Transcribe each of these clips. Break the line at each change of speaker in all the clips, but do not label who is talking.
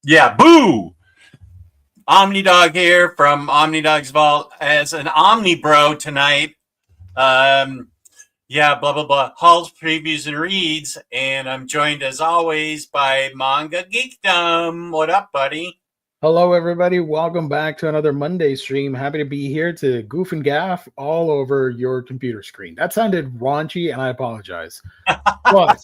Yeah, boo! Omnidog here from Omnidog's Vault as an Omnibro tonight. Um, yeah, blah, blah, blah. Hauls, previews, and reads. And I'm joined as always by Manga Geekdom. What up, buddy?
Hello, everybody. Welcome back to another Monday stream. Happy to be here to goof and gaff all over your computer screen. That sounded raunchy, and I apologize. But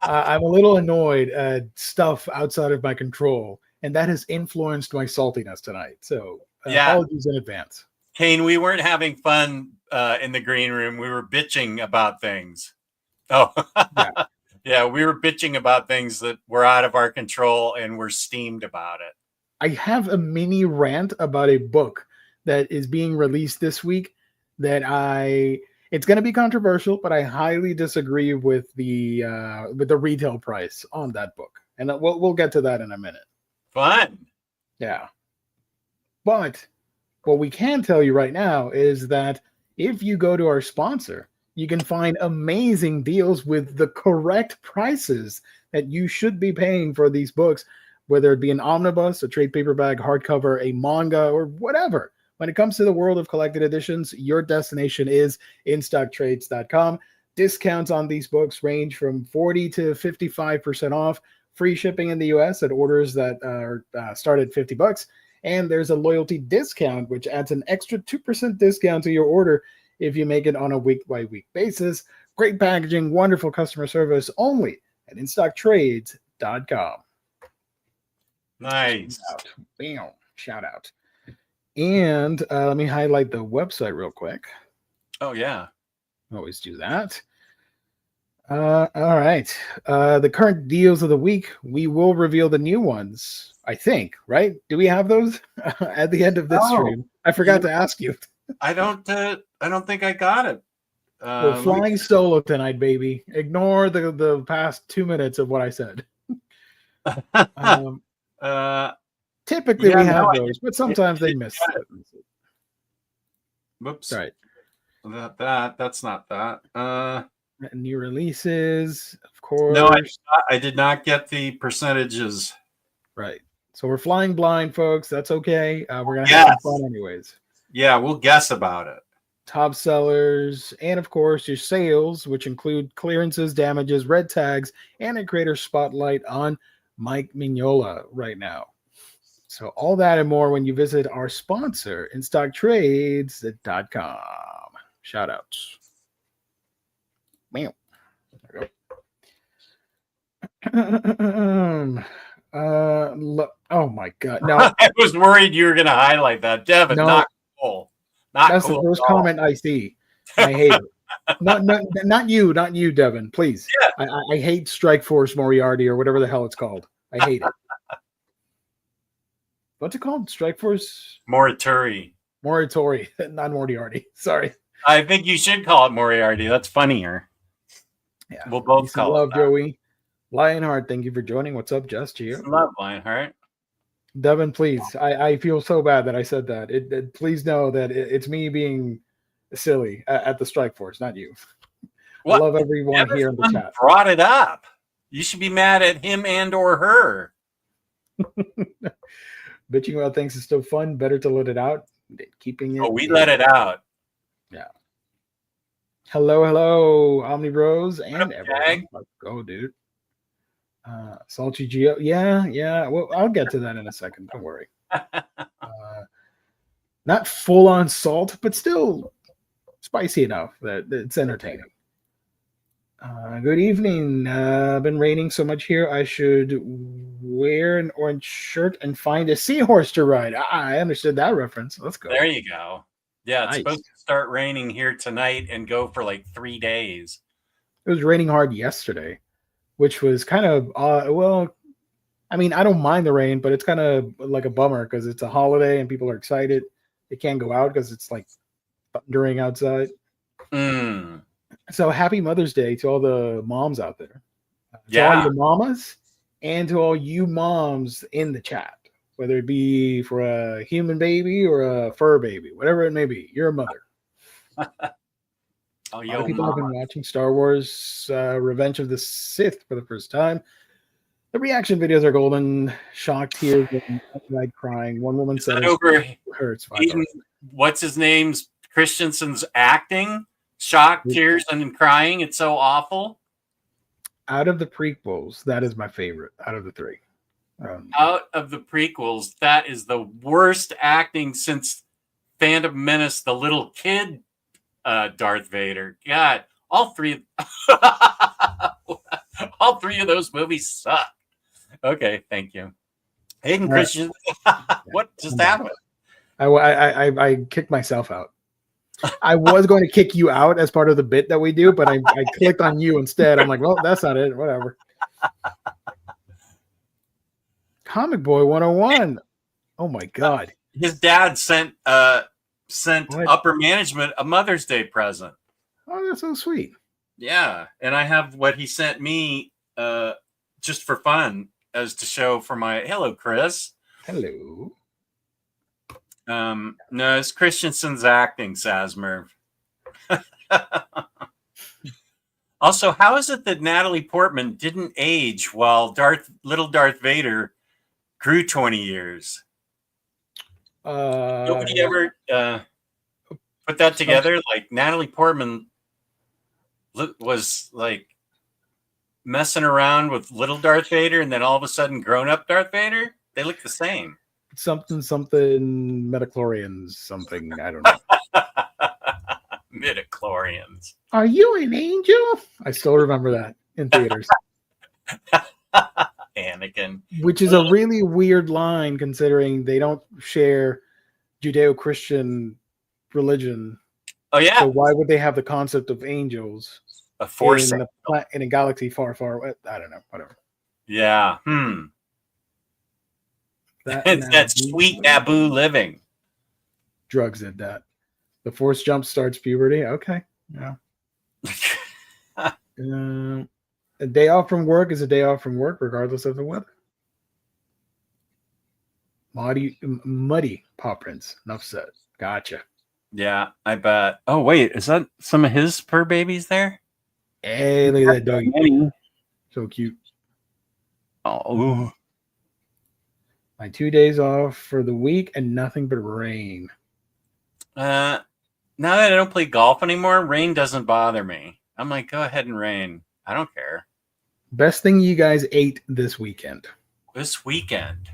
I'm a little annoyed at stuff outside of my control, and that has influenced my saltiness tonight. So apologies in advance.
Kane, we weren't having fun in the green room. We were bitching about things. Oh, yeah, we were bitching about things that were out of our control, and we're steamed about it.
I have a mini rant about a book that is being released this week that it's going to be controversial, but I highly disagree with the retail price on that book. And we'll get to that in a minute.
Fun.
Yeah. But what we can tell you right now is that if you go to our sponsor, you can find amazing deals with the correct prices that you should be paying for these books, whether it be an omnibus, a trade paperback, hardcover, a manga, or whatever. When it comes to the world of collected editions, your destination is InStockTrades.com. Discounts on these books range from 40 to 55% off. Free shipping in the US at orders that are start at $50. And there's a loyalty discount, which adds an extra 2% discount to your order if you make it on a week-by-week basis. Great packaging, wonderful customer service, only at InStockTrades.com.
Nice.
Shout out. And let me highlight the website real quick.
Oh, yeah.
Always do that. All right. The current deals of the week, we will reveal the new ones, I think, right? Do we have those at the end of this stream? I forgot to ask you.
I don't think I got it.
We're flying solo tonight, baby. Ignore the past 2 minutes of what I said. Typically we have those, but sometimes they miss it.
Whoops.
Right.
That's not that.
New releases, of course.
No, I did not get the percentages.
Right. So we're flying blind, folks. That's okay. We're going to have some fun anyways.
Yeah, we'll guess about it.
Top sellers, and of course your sales, which include clearances, damages, red tags, and a creator spotlight on Mike Mignola right now. So all that and more when you visit our sponsor, InStockTrades.com. Shout outs. There we go. Oh my God! No,
I was worried you were going to highlight that, Devin. No, not cool.
That's the first comment I see. I hate it. Not you, Devin. Please. Yeah. I hate Strike Force Moriarty or whatever the hell it's called. I hate it. What's it called? Strike Force
Morituri,
not Moriarty. Sorry.
I think you should call it Moriarty. That's funnier.
Yeah,
we'll both call
love
it.
Joey. Lionheart, thank you for joining. What's up, Just you?
Love Lionheart.
Devin, please. I feel so bad that I said that. Please know that it's me being silly at the Strike Force, not you. What? I love everyone here in the chat.
Brought it up. You should be mad at him and or her.
Bitching about things is still fun. Better to let it out than keeping it.
Oh, we let it out.
Yeah. Hello, Omnibros and everyone. Let's go, dude. Salty Geo. Yeah. Well, I'll get to that in a second. Don't worry. Not full on salt, but still spicy enough that it's entertaining. Good evening. Been raining so much here. I should wear an orange shirt and find a seahorse to ride. I understood that reference. Let's go.
There you go. Yeah, it's supposed to start raining here tonight and go for like 3 days.
It was raining hard yesterday, which was kind of well, I mean, I don't mind the rain, but it's kind of like a bummer because it's a holiday and people are excited. They can't go out because it's like thundering outside. So happy Mother's Day to all the moms out there. To all your mamas and to all you moms in the chat, whether it be for a human baby or a fur baby, whatever it may be. You're a mother. A lot of people have been watching Star Wars Revenge of the Sith for the first time. The reaction videos are golden. Shocked, tears, and outright crying. One woman
Is
said
that
it
over
hurts. 5
Hayden,
stars.
what's his name's Christensen's acting? Shock, tears, and crying. It's so awful.
Out of the prequels, that is my favorite out of the 3.
Out of the prequels, that is the worst acting since Phantom Menace, the little kid Darth Vader. God, all 3 all 3 of those movies suck. Okay, thank you. Hayden Christian, what just happened?
I kicked myself out. I was going to kick you out as part of the bit that we do, but I clicked on you instead. I'm like, well, that's not it. Whatever. Comic Boy 101. Oh my God.
His dad sent
What?
upper management a Mother's Day present.
Oh, that's so sweet.
Yeah, and I have what he sent me just for fun as to show for my hello, Chris.
Hello.
No, it's Christensen's acting, Sasmer. Also, how is it that Natalie Portman didn't age while little Darth Vader grew 20 years? Nobody ever put that together. Like Natalie Portman was like messing around with little Darth Vader, and then all of a sudden, grown-up Darth Vader. They look the same.
Something midichlorians, something. I don't know.
Midichlorians.
Are you an angel? I still remember that in theaters.
Anakin.
Which is a really weird line considering they don't share Judeo-Christian religion.
Oh, yeah.
So why would they have the concept of angels
a force
in a galaxy far, far away? I don't know. Whatever.
Yeah. That's sweet Naboo living.
Drugs did that. The force jump starts puberty. Okay. Yeah. A day off from work is a day off from work, regardless of the weather. Muddy paw prints. Enough said. Gotcha.
Yeah, I bet. Oh, wait. Is that some of his fur babies there?
Hey, look at that doggy. So cute.
Oh.
My 2 days off for the week and nothing but rain.
Now that I don't play golf anymore, rain doesn't bother me. I'm like, go ahead and rain. I don't care.
Best thing you guys ate this weekend?
This weekend.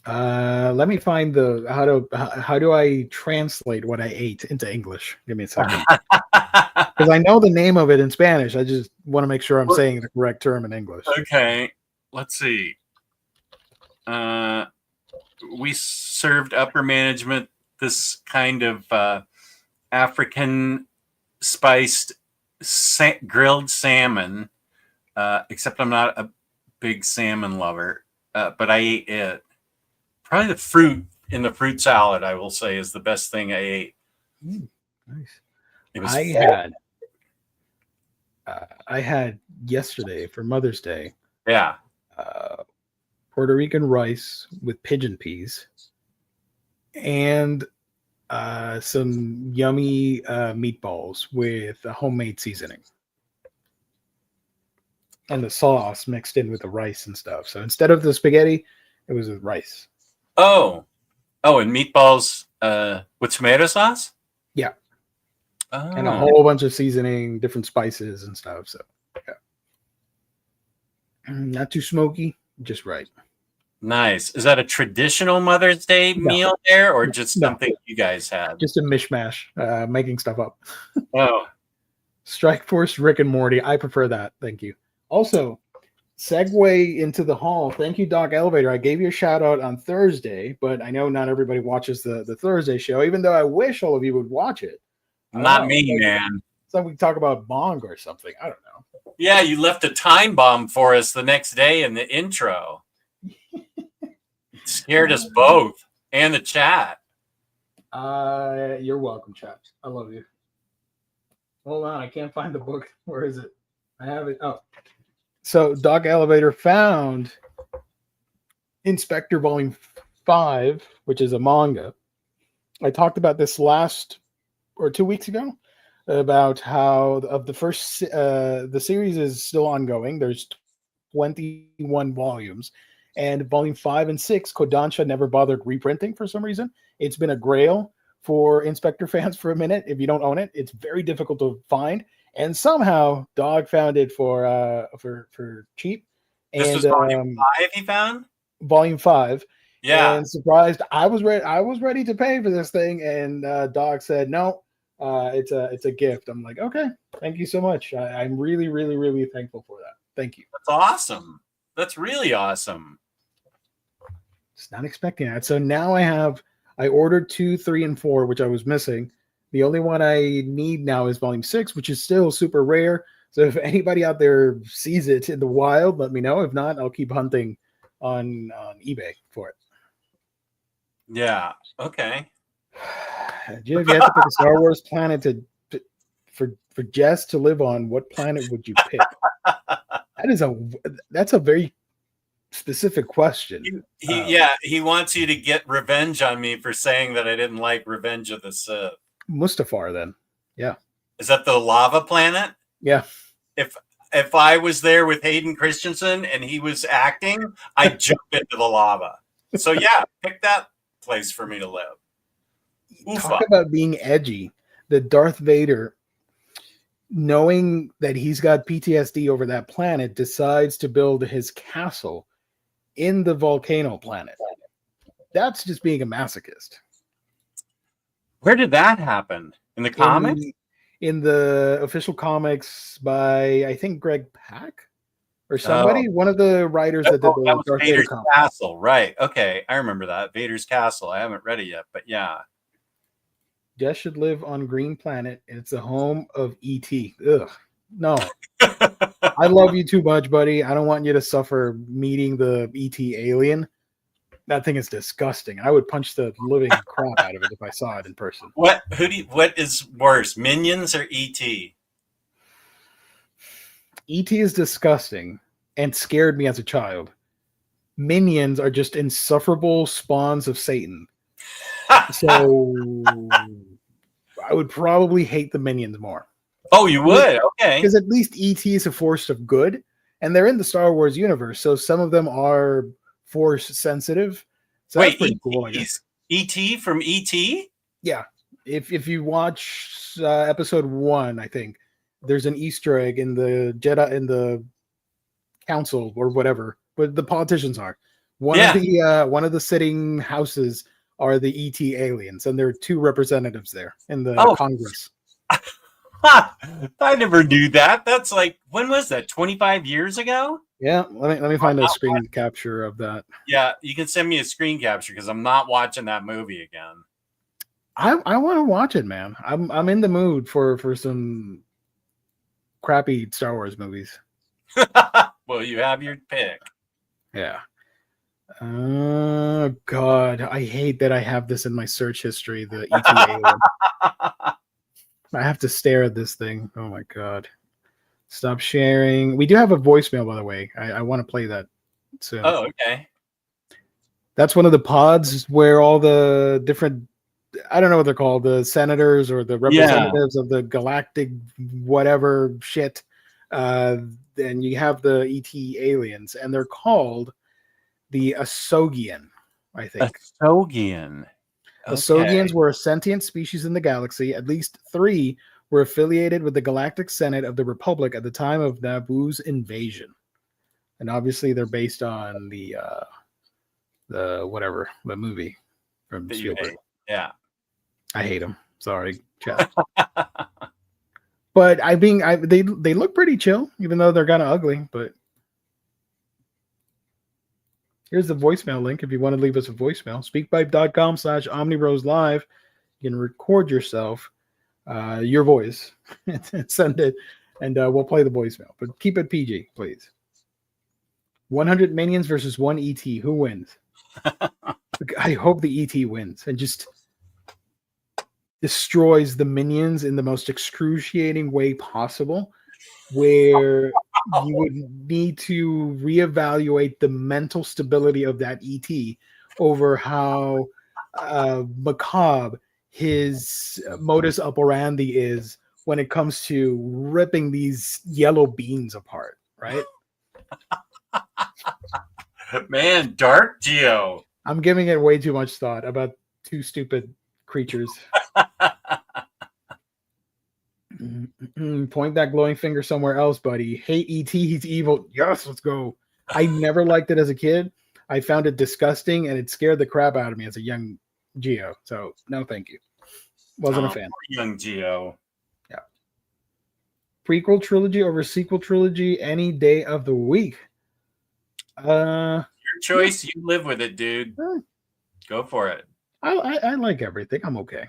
Let me find how do I translate what I ate into English? Give me a second. Because I know the name of it in Spanish. I just want to make sure I'm saying the correct term in English.
Okay. Let's see. We served upper management this kind of African spiced grilled salmon, except I'm not a big salmon lover, but I ate it. Probably the fruit in the fruit salad, I will say, is the best thing I ate.
Nice.
It was
I had yesterday for Mother's Day.
Yeah.
Puerto Rican rice with pigeon peas and some yummy meatballs with a homemade seasoning. And the sauce mixed in with the rice and stuff. So instead of the spaghetti, it was with rice.
Oh, and meatballs with tomato sauce?
Yeah.
Oh.
And a whole bunch of seasoning, different spices and stuff. So, yeah. Not too smoky, just right.
Nice. Is that a traditional Mother's Day meal there, or just something you guys had?
Just a mishmash, making stuff up.
Oh.
Strike Force Rick and Morty. I prefer that. Thank you. Also, segue into the hall. Thank you, Doc Elevator. I gave you a shout out on Thursday, but I know not everybody watches the Thursday show, even though I wish all of you would watch it.
Not me, man.
So we can talk about Bong or something. I don't know.
Yeah, you left a time bomb for us the next day in the intro. It scared us both and the chat.
You're welcome, chat. I love you. Hold on, I can't find the book. Where is it? I have it. Oh. So Doc Elevator found Inspector Volume 5, which is a manga. I talked about this last or 2 weeks ago about how of the first the series is still ongoing. There's 21 volumes. And volume 5 and 6, Kodansha never bothered reprinting for some reason. It's been a grail for Inspector fans for a minute. If you don't own it, it's very difficult to find. And somehow Dog found it for cheap.
This was volume 5 he found?
Volume 5.
Yeah.
And surprised, I was ready to pay for this thing, and Dog said no. It's a gift. I'm like, okay, thank you so much. I'm really, really, really thankful for that. Thank you.
That's awesome. That's really awesome.
Just not expecting that. So now I ordered 2, 3, and 4, which I was missing. The only one I need now is volume 6, which is still super rare. So if anybody out there sees it in the wild, let me know. If not, I'll keep hunting on eBay for it.
Yeah. Okay.
If you had to pick a Star Wars planet for Jess to live on, what planet would you pick? That's a very specific question.
He wants you to get revenge on me for saying that I didn't like Revenge of the Sith.
Mustafar, then. Yeah.
Is that the lava planet?
Yeah.
If I was there with Hayden Christensen and he was acting, I'd jump into the lava. So yeah, pick that place for me to live.
Talk about being edgy. The Darth Vader, knowing that he's got PTSD over that planet, decides to build his castle in the volcano planet. That's just being a masochist.
Where did that happen? In the comics?
In the official comics by, I think, Greg Pak or somebody. One of the writers that did the Darth
Vader's
Vader
Castle. Right. Okay. I remember that. Vader's Castle. I haven't read it yet, but yeah.
Jess should live on Green Planet, and it's the home of E.T. Ugh. No. I love you too much, buddy. I don't want you to suffer meeting the E.T. alien. That thing is disgusting. I would punch the living crap out of it if I saw it in person.
What is worse, Minions or E.T.?
E.T. is disgusting and scared me as a child. Minions are just insufferable spawns of Satan. So I would probably hate the Minions more.
Oh, you would? Okay.
Because at least E.T. is a force of good, and they're in the Star Wars universe, so some of them are force sensitive. So
wait,
that's pretty cool, I guess.
E.T. from E.T.?
Yeah. If you watch episode 1, I think there's an Easter egg in the Jedi, in the council or whatever, but the politicians are. One of the sitting houses are the ET aliens, and there are 2 representatives there in the Congress.
I never knew that. That's like, when was that? 25 years ago?
Yeah, let me find a screen capture of that.
Yeah, you can send me a screen capture because I'm not watching that movie again.
I want to watch it, man. I'm in the mood for some crappy Star Wars movies.
Well, you have your pick.
Yeah. Oh God, I hate that I have this in my search history. The ET alien. I have to stare at this thing. Oh my God. Stop sharing. We do have a voicemail, by the way. I want to play that soon.
Oh, okay.
That's one of the pods where all the different, I don't know what they're called, the senators or the representatives of the galactic whatever shit. And you have the ET aliens, and they're called the Asogian, I think.
Asogian.
Okay. Asogians were a sentient species in the galaxy. At least 3 were affiliated with the Galactic Senate of the Republic at the time of Naboo's invasion. And obviously they're based on the movie from Spielberg.
Yeah.
I hate them. Sorry, chat. But they look pretty chill, even though they're kind of ugly, but here's the voicemail link if you want to leave us a voicemail. Speakpipe.com/Omnibros Live. You can record yourself, your voice, and send it, and we'll play the voicemail. But keep it PG, please. 100 minions versus 1 ET. Who wins? I hope the ET wins and just destroys the minions in the most excruciating way possible, where you would need to reevaluate the mental stability of that ET over how macabre his modus operandi is when it comes to ripping these yellow beans apart, right?
Man, Dark Geo.
I'm giving it way too much thought about two stupid creatures. Point that glowing finger somewhere else, buddy. Hate ET, he's evil. Yes, let's go. I never liked it as a kid. I found it disgusting and it scared the crap out of me as a young Geo. So no, thank you. Wasn't a fan.
Young Geo.
Yeah. Prequel trilogy over sequel trilogy any day of the week.
Your choice. You live with it, dude. Go for it.
I like everything. I'm okay.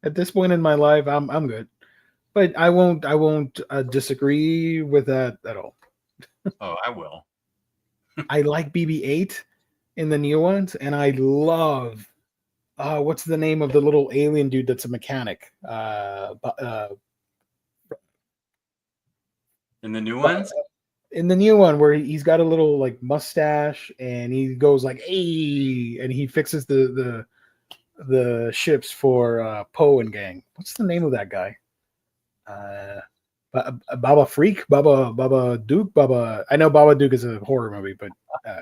At this point in my life, I'm good. But I won't disagree with that at all.
Oh, I will.
I like BB-8 in the new ones, and I love what's the name of the little alien dude that's a mechanic?
In the new ones?
In the new one where he's got a little like mustache and he goes like "Hey," and he fixes the ships for Poe and gang. What's the name of that guy? Baba Freak, Baba Duke, Baba. I know Baba Duke is a horror movie, but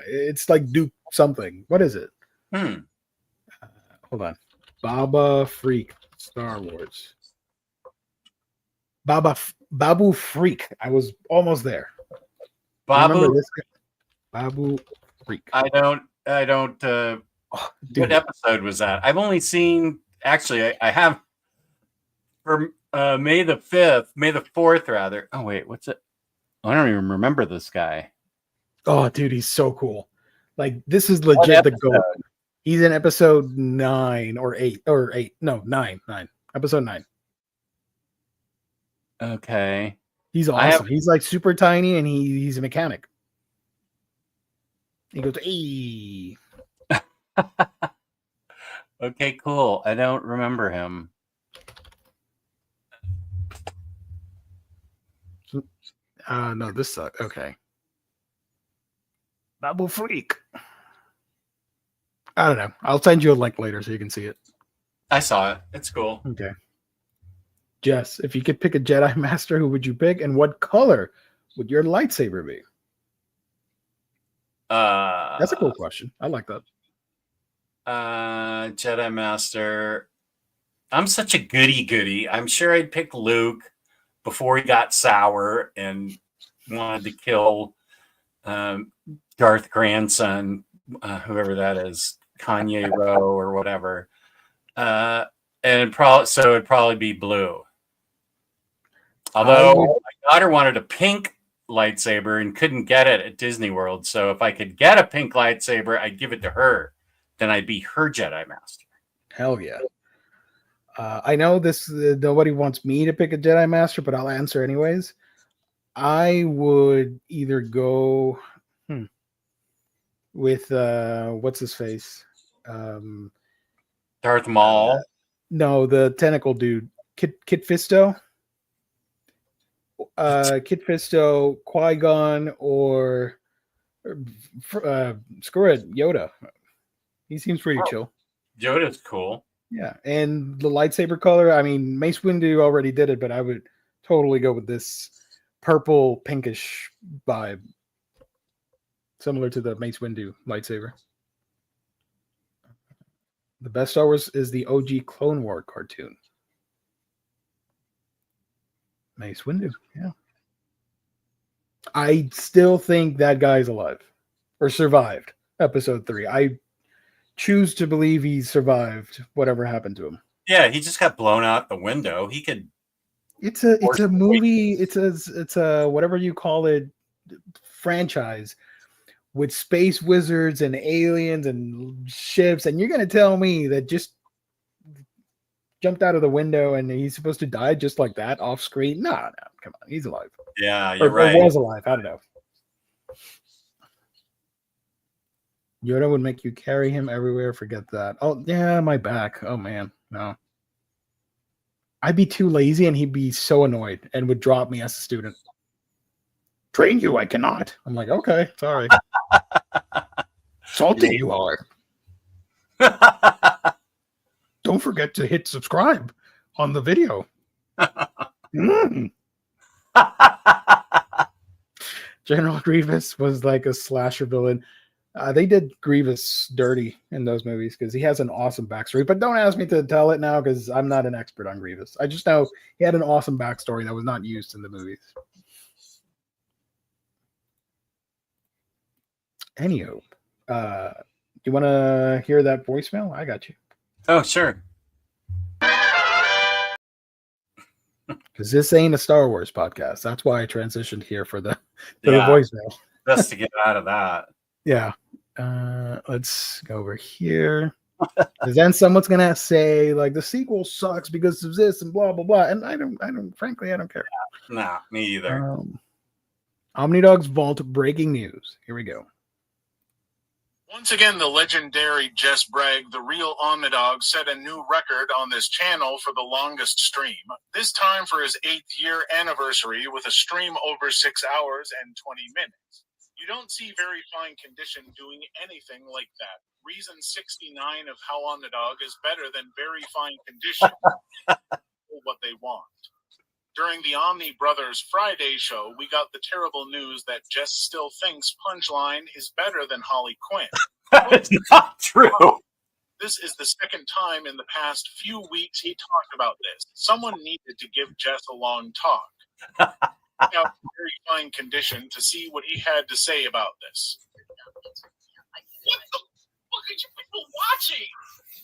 it's like Duke something. What is it? Hold on. Baba Freak, Star Wars. Babu Freak. I was almost there.
Babu.
This guy? Babu Freak.
I don't. What episode was that? I've only seen. Actually, I have for May the 4th, rather. Oh wait, what's it? I don't even remember this guy.
Oh, dude, he's so cool. Like this is legit the goal. He's in episode 9 or 8 or 8. No, 9. Episode 9.
Okay.
He's awesome. He's like super tiny and he's a mechanic. He goes, "Hey."
Okay, cool. I don't remember him.
No, this sucks. Okay. Babu Freak. I don't know. I'll send you a link later so you can see it.
I saw it. It's cool.
Okay. Jess, if you could pick a Jedi Master, who would you pick, and what color would your lightsaber be? That's a cool question. I like that.
Jedi Master. I'm such a goody. I'm sure I'd pick Luke before he got sour and wanted to kill Darth grandson, whoever that is, Kanye Rowe or whatever. And it'd probably be blue. Although my daughter wanted a pink lightsaber and couldn't get it at Disney World. So if I could get a pink lightsaber, I'd give it to her. Then I'd be her Jedi Master.
Hell yeah. I know this. Nobody wants me to pick a Jedi Master, but I'll answer anyways. I would either go with what's his face?
Darth Maul.
No, the tentacle dude, Kit Fisto. Kit Fisto, Qui-Gon, or screw it, Yoda. He seems pretty chill.
Yoda's cool.
Yeah, and the lightsaber color, I mean, Mace Windu already did it, but I would totally go with this purple pinkish vibe, similar to the Mace Windu lightsaber. The best Star Wars is the OG Clone War cartoon. Mace Windu, yeah. I still think that guy's alive or survived episode 3. I choose to believe he survived whatever happened to him.
Yeah, he just got blown out the window. He could.
It's a movie. It's a whatever you call it franchise with space wizards and aliens and ships, and you're gonna tell me that just jumped out of the window and he's supposed to die just like that off screen? No, come on, he's alive.
Yeah, you're right.
Or was alive. I don't know. Yoda would make you carry him everywhere. Forget that. Oh, yeah, my back. Oh, man. No. I'd be too lazy and he'd be so annoyed and would drop me as a student. Train you, I cannot. I'm like, okay, sorry. Salty you are. Don't forget to hit subscribe on the video. General Grievous was like a slasher villain. They did Grievous dirty in those movies because he has an awesome backstory. But don't ask me to tell it now because I'm not an expert on Grievous. I just know he had an awesome backstory that was not used in the movies. Anywho, you want to hear that voicemail? I got you.
Oh, sure.
Because this ain't a Star Wars podcast. That's why I transitioned here for the
Yeah,
voicemail.
best to get out of that.
Yeah. Let's go over here. Because then someone's gonna say like the sequel sucks because of this and blah blah blah. And I don't frankly I don't care.
Nah, me either.
Omnidog's Vault breaking news. Here we go.
Once again, the legendary Jess Bragg, the real Omnidog, set a new record on this channel for the longest stream. This time for his 8th year anniversary with a stream over 6 hours and 20 minutes. You don't see Very Fine Condition doing anything like that. Reason 69 of how Omnidog is better than Very Fine Condition. What they want. During the Omni Brothers Friday show, we got the terrible news that Jess still thinks Punchline is better than Harley Quinn.
That's not true.
This is the second time in the past few weeks he talked about this. Someone needed to give Jess a long talk. Out Very Fine Condition to see what he had to say about this. What the fuck are you people watching?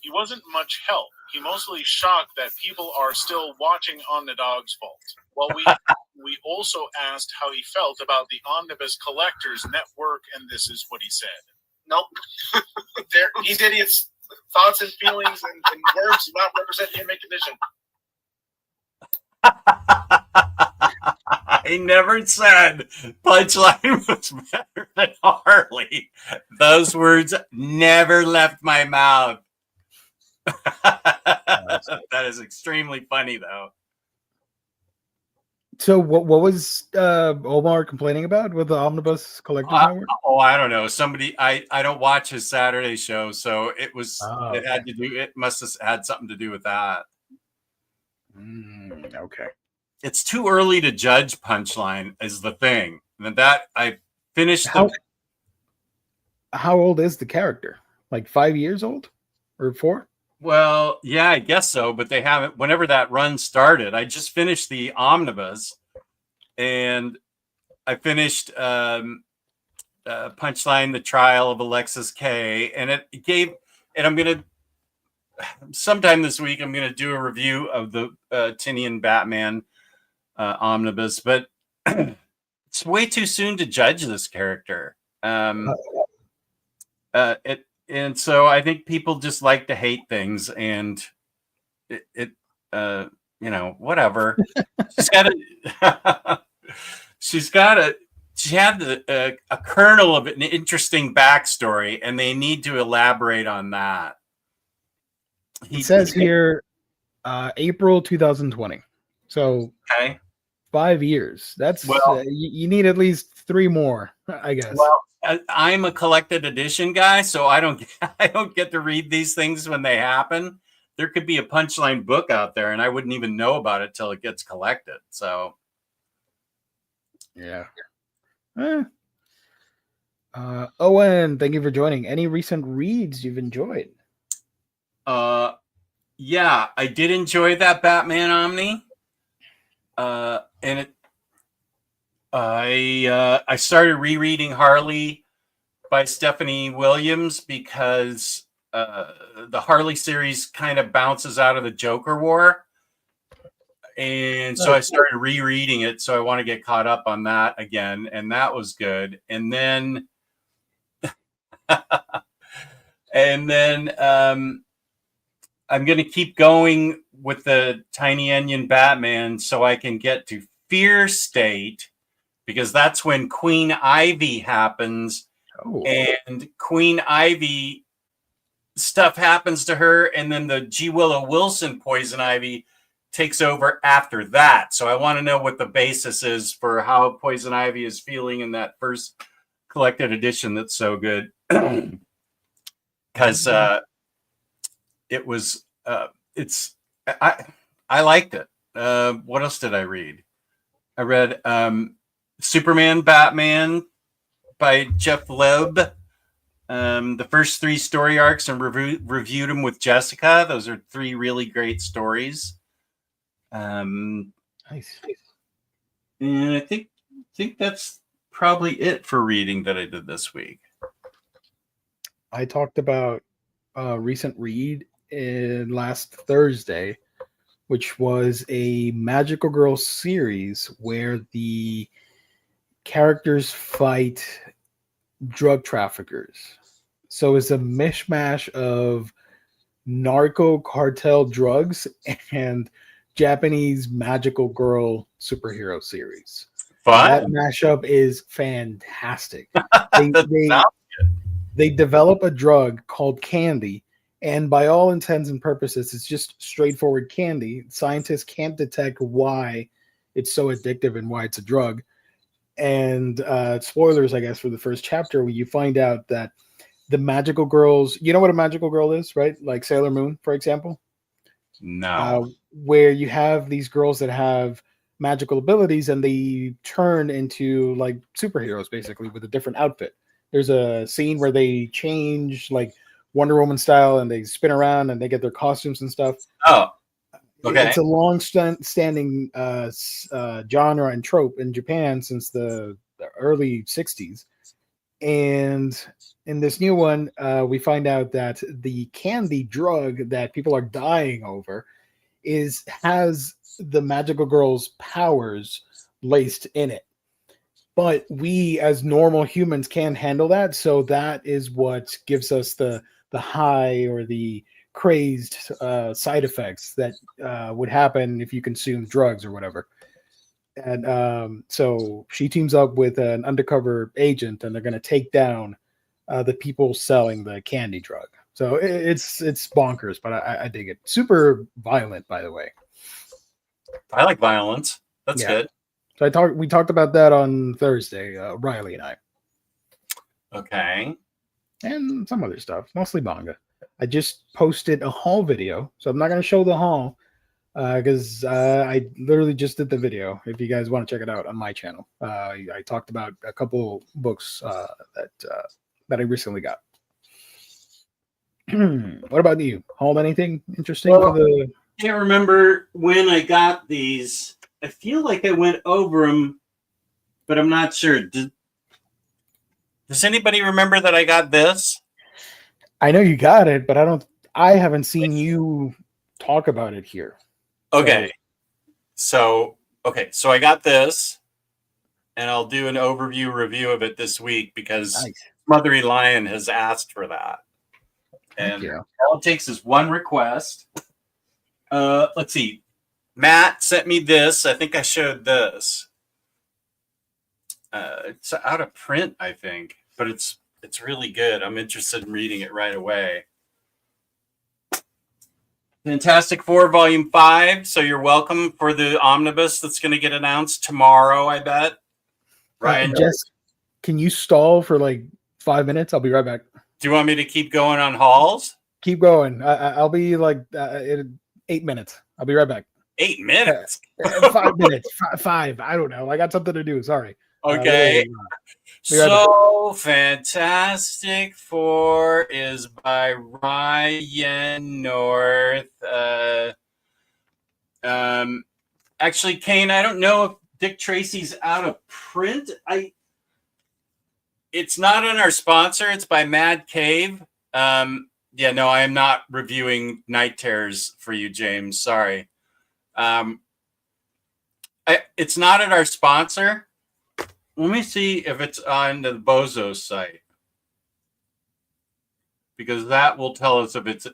He wasn't much help. He mostly shocked that people are still watching On the Dog's Vault. Well, we also asked how he felt about the Omnibus Collectors Network, and this is what he said. Nope. These idiots' thoughts and feelings and words do not represent human condition.
I never said Punchline was better than Harley. Those words never left my mouth. That is extremely funny, though.
So what was Omar complaining about with the Omnibus Collectors Network?
Oh, I don't know. Somebody I don't watch his Saturday show, so it was it had to do it must have had something to do with that.
Okay.
It's too early to judge Punchline is the thing. And that I finished
How old is the character? Like 5 years old? Or 4?
Well, yeah, I guess so, but they haven't. Whenever that run started, I just finished the Omnibus, and I finished Punchline: The Trial of Alexis K, and it gave. And I'm gonna sometime this week. I'm gonna do a review of the Tinian Batman Omnibus, but it's way too soon to judge this character. And so I think people just like to hate things, and whatever. She had a kernel of an interesting backstory, and they need to elaborate on that.
It says here, April 2020. So
okay,
5 years. That's you need at least 3 more, I guess.
Well, I'm a collected edition guy, so I don't get to read these things when they happen. There could be a Punchline book out there, and I wouldn't even know about it till it gets collected. So,
yeah. Owen, thank you for joining. Any recent reads you've enjoyed?
Yeah, I did enjoy that Batman Omni. And I started rereading Harley by Stephanie Williams because the Harley series kind of bounces out of the Joker War. And so I started rereading it. So I want to get caught up on that again. And that was good. And then, I'm going to keep going with the Tiny Onion Batman so I can get to Fear State, because that's when Queen Ivy happens. Oh. And Queen Ivy stuff happens to her, and then the G. Willow Wilson Poison Ivy takes over after that. So I want to know what the basis is for how Poison Ivy is feeling in that first collected edition that's so good. Because it was I liked it. What else did I read? I read Superman, Batman by Jeff Loeb. The first 3 story arcs, and reviewed them with Jessica. Those are 3 really great stories.
Nice.
And I think that's probably it for reading that I did this week.
I talked about a recent read last Thursday, which was a Magical Girl series where the characters fight drug traffickers. So it's a mishmash of narco cartel drugs and Japanese magical girl superhero series. That
Fun.
mashup is fantastic.
That
They develop a drug called candy, and by all intents and purposes, it's just straightforward candy. Scientists can't detect why it's so addictive and why it's a drug. And spoilers, I guess, for the first chapter, where you find out that the magical girls, you know what a magical girl is, right? Like Sailor Moon, for example.
No.
Where you have these girls that have magical abilities and they turn into like superheroes, basically, with a different outfit. There's a scene where they change like Wonder Woman style and they spin around and they get their costumes and stuff.
Oh, okay.
It's a long-standing genre and trope in Japan since the early 60s. And in this new one, we find out that the candy drug that people are dying over has the magical girl's powers laced in it. But we as normal humans can't handle that. So that is what gives us the high or the crazed side effects that would happen if you consume drugs or whatever. And so she teams up with an undercover agent, and they're going to take down the people selling the candy drug. So it's bonkers, but I dig it. Super violent, by the way.
I like violence. That's good.
So we talked about that on Thursday, Riley and I.
Okay.
And some other stuff, mostly manga. I just posted a haul video, so I'm not going to show the haul because I literally just did the video. If you guys want to check it out on my channel, I talked about a couple books that I recently got. What about you? Hauled anything interesting for the?
I can't remember when I got these. I feel like I went over them, but I'm not sure. Does anybody remember that I got this?
I know you got it, but I haven't seen you talk about it here.
Okay. So I got this, and I'll do an overview review of it this week because Smothery Lion has asked for that. And all it takes is one request. Let's see. Matt sent me this. I think I showed this. It's out of print, I think, but it's really good. I'm interested in reading it right away. Fantastic Four, Volume 5. So you're welcome for the omnibus that's going to get announced tomorrow, I bet. Ryan,
Jess, can you stall for like 5 minutes? I'll be right back.
Do you want me to keep going on hauls?
Keep going. I'll be like 8 minutes. I'll be right back.
8 minutes?
5 minutes. Five. I don't know. I got something to do. Sorry.
Okay. So Fantastic Four is by Ryan North. Actually, Kane, I don't know if Dick Tracy's out of print. It's not on our sponsor. It's by Mad Cave. No, I am not reviewing Night Terrors for you, James. Sorry. It's not at our sponsor. Let me see if it's on the Bozo site, because that will tell us if it's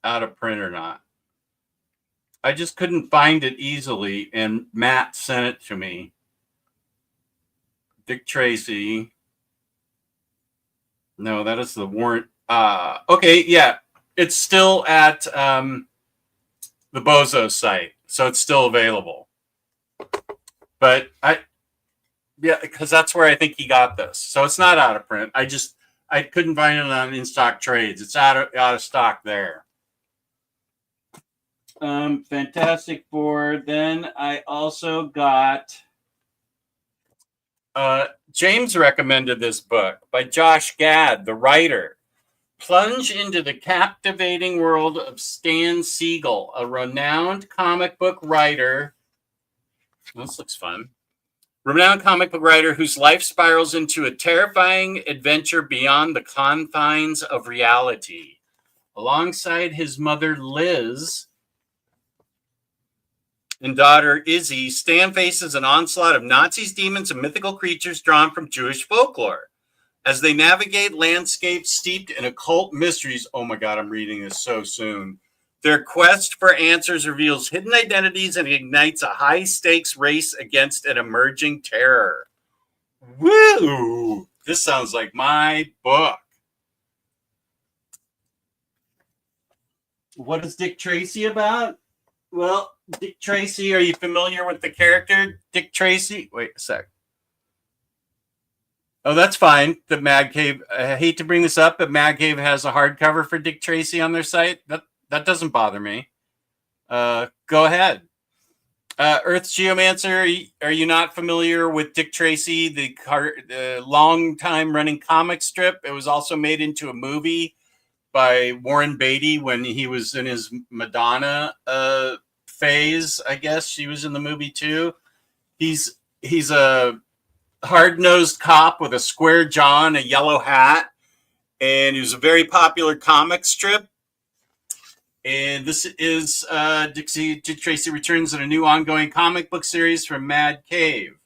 out of print or not. I just couldn't find it easily, and Matt sent it to me. Dick Tracy. No, that is the warrant. Okay, yeah. It's still at the Bozo site, so it's still available. But because that's where I think he got this. So it's not out of print. I couldn't find it on in stock trades. It's out of stock there. Fantastic Four. Then I also got James recommended this book by Josh Gad, the writer. Plunge into the captivating world of Stan Siegel, a renowned comic book writer. This looks fun. Renowned comic book writer whose life spirals into a terrifying adventure beyond the confines of reality. Alongside his mother, Liz, and daughter, Izzy, Stan faces an onslaught of Nazis, demons, and mythical creatures drawn from Jewish folklore. As they navigate landscapes steeped in occult mysteries, oh my God, I'm reading this so soon. Their quest for answers reveals hidden identities and ignites a high-stakes race against an emerging terror. Woo! This sounds like my book. What is Dick Tracy about? Well, Dick Tracy, are you familiar with the character Dick Tracy? Wait a sec. Oh, that's fine. The Mad Cave. I hate to bring this up, but Mad Cave has a hardcover for Dick Tracy on their site. That doesn't bother me. Go ahead. Earth's Geomancer, are you not familiar with Dick Tracy, the long time running comic strip? It was also made into a movie by Warren Beatty when he was in his Madonna phase. I guess she was in the movie too. He's a hard-nosed cop with a square jaw and a yellow hat, and he was a very popular comic strip. And this is Dick Tracy returns in a new ongoing comic book series from Mad Cave.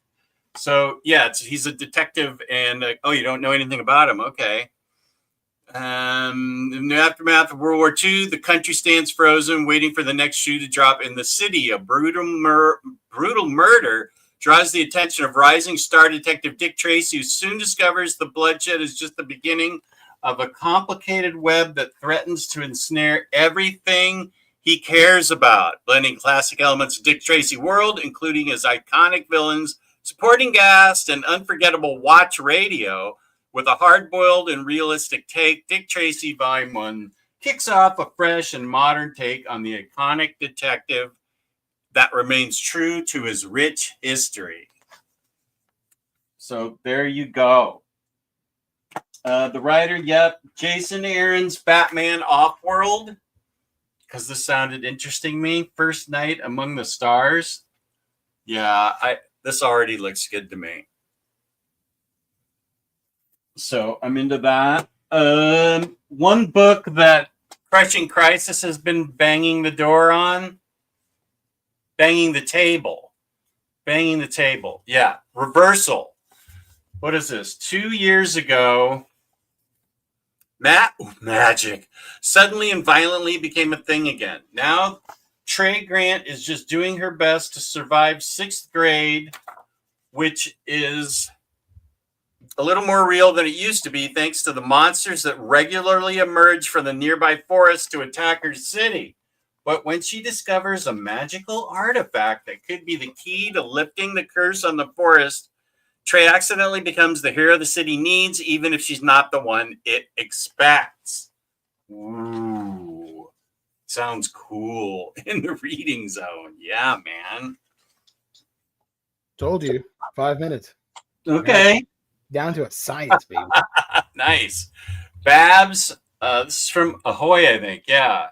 So yeah, he's a detective, and oh, you don't know anything about him? Okay. In the aftermath of World War II, the country stands frozen, waiting for the next shoe to drop in the city. A brutal murder draws the attention of rising star detective Dick Tracy, who soon discovers the bloodshed is just the beginning of a complicated web that threatens to ensnare everything he cares about, blending classic elements of Dick Tracy world, including his iconic villains, supporting cast, and unforgettable watch radio. With a hard-boiled and realistic take, Dick Tracy Volume 1 kicks off a fresh and modern take on the iconic detective that remains true to his rich history. So there you go. The writer, Jason Aaron's Batman Offworld, because this sounded interesting to me. First Night Among the Stars. Yeah, this already looks good to me. So I'm into that. One book that Crushing Crisis has been banging the door on. Banging the table. Yeah. Reversal. What is this? 2 years ago, magic suddenly and violently became a thing again. Now, Trey Grant is just doing her best to survive sixth grade, which is a little more real than it used to be, thanks to the monsters that regularly emerge from the nearby forest to attack her city. But when she discovers a magical artifact that could be the key to lifting the curse on the forest, Trey accidentally becomes the hero the city needs, even if she's not the one it expects. Ooh, sounds cool in the reading zone. Yeah, man.
Told you, 5 minutes.
Okay.
Down to a science, baby.
Nice. Babs, this is from Ahoy, I think. Yeah.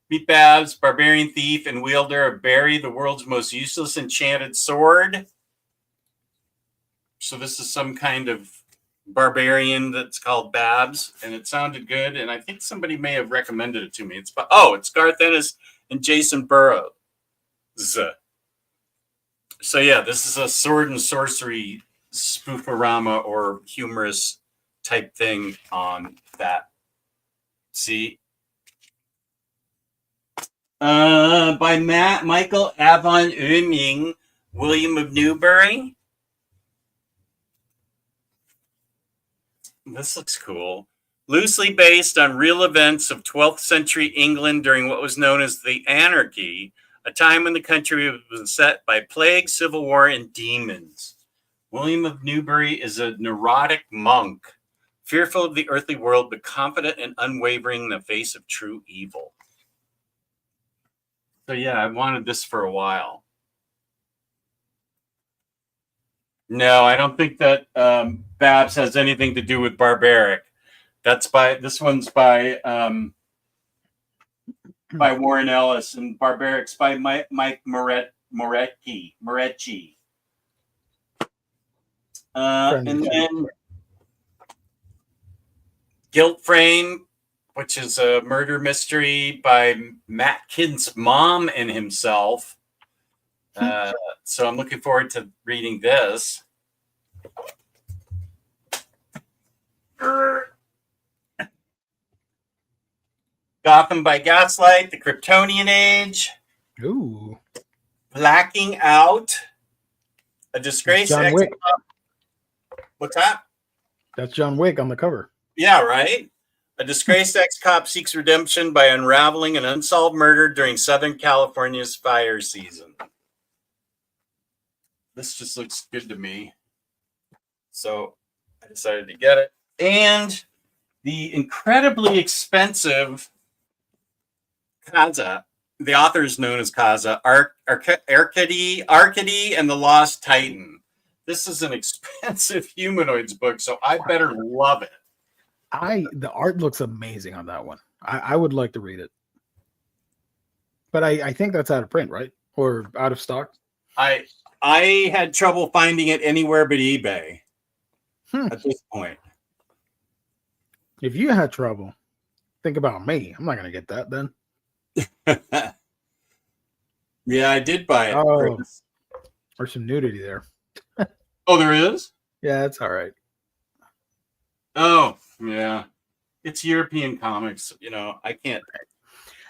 Meet Babs, barbarian thief and wielder of Barry, the world's most useless enchanted sword. So this is some kind of barbarian that's called Babs, and it sounded good, and I think somebody may have recommended it to me. It's Garth Ennis and Jason Burrows. So yeah, this is a sword and sorcery spooforama or humorous type thing on that. See? By Michael Avon Oeming, William of Newbury. This looks cool. Loosely based on real events of 12th century England during what was known as the Anarchy, a time when the country was beset by plague, civil war, and demons. William of Newbury is a neurotic monk, fearful of the earthly world, but confident and unwavering in the face of true evil. So yeah, I wanted this for a while. No, I don't think that Babs has anything to do with Barbaric. This one's by Warren Ellis, and Barbaric's by Mike Moretti. And then Guilt Frame, which is a murder mystery by Matt Kidd's mom and himself. So I'm looking forward to reading this. Gotham by Gaslight, The Kryptonian Age.
Ooh.
Blacking Out. A Disgrace.
John Wick.
What's that?
That's John Wick on the cover.
Yeah, right? A disgraced ex-cop seeks redemption by unraveling an unsolved murder during Southern California's fire season. This just looks good to me. So I decided to get it. And the incredibly expensive Kaza, the author is known as Kaza, Arcady and the Lost Titan. This is an expensive humanoids book, so I better love it.
The art looks amazing on that one. I would like to read it. But I think that's out of print, right? Or out of stock?
I had trouble finding it anywhere but eBay at this point.
If you had trouble, think about me. I'm not going to get that then.
Yeah, I did buy it.
Oh, there's some nudity there.
Oh, there is?
Yeah, it's all right.
Oh, yeah. It's European comics. I can't.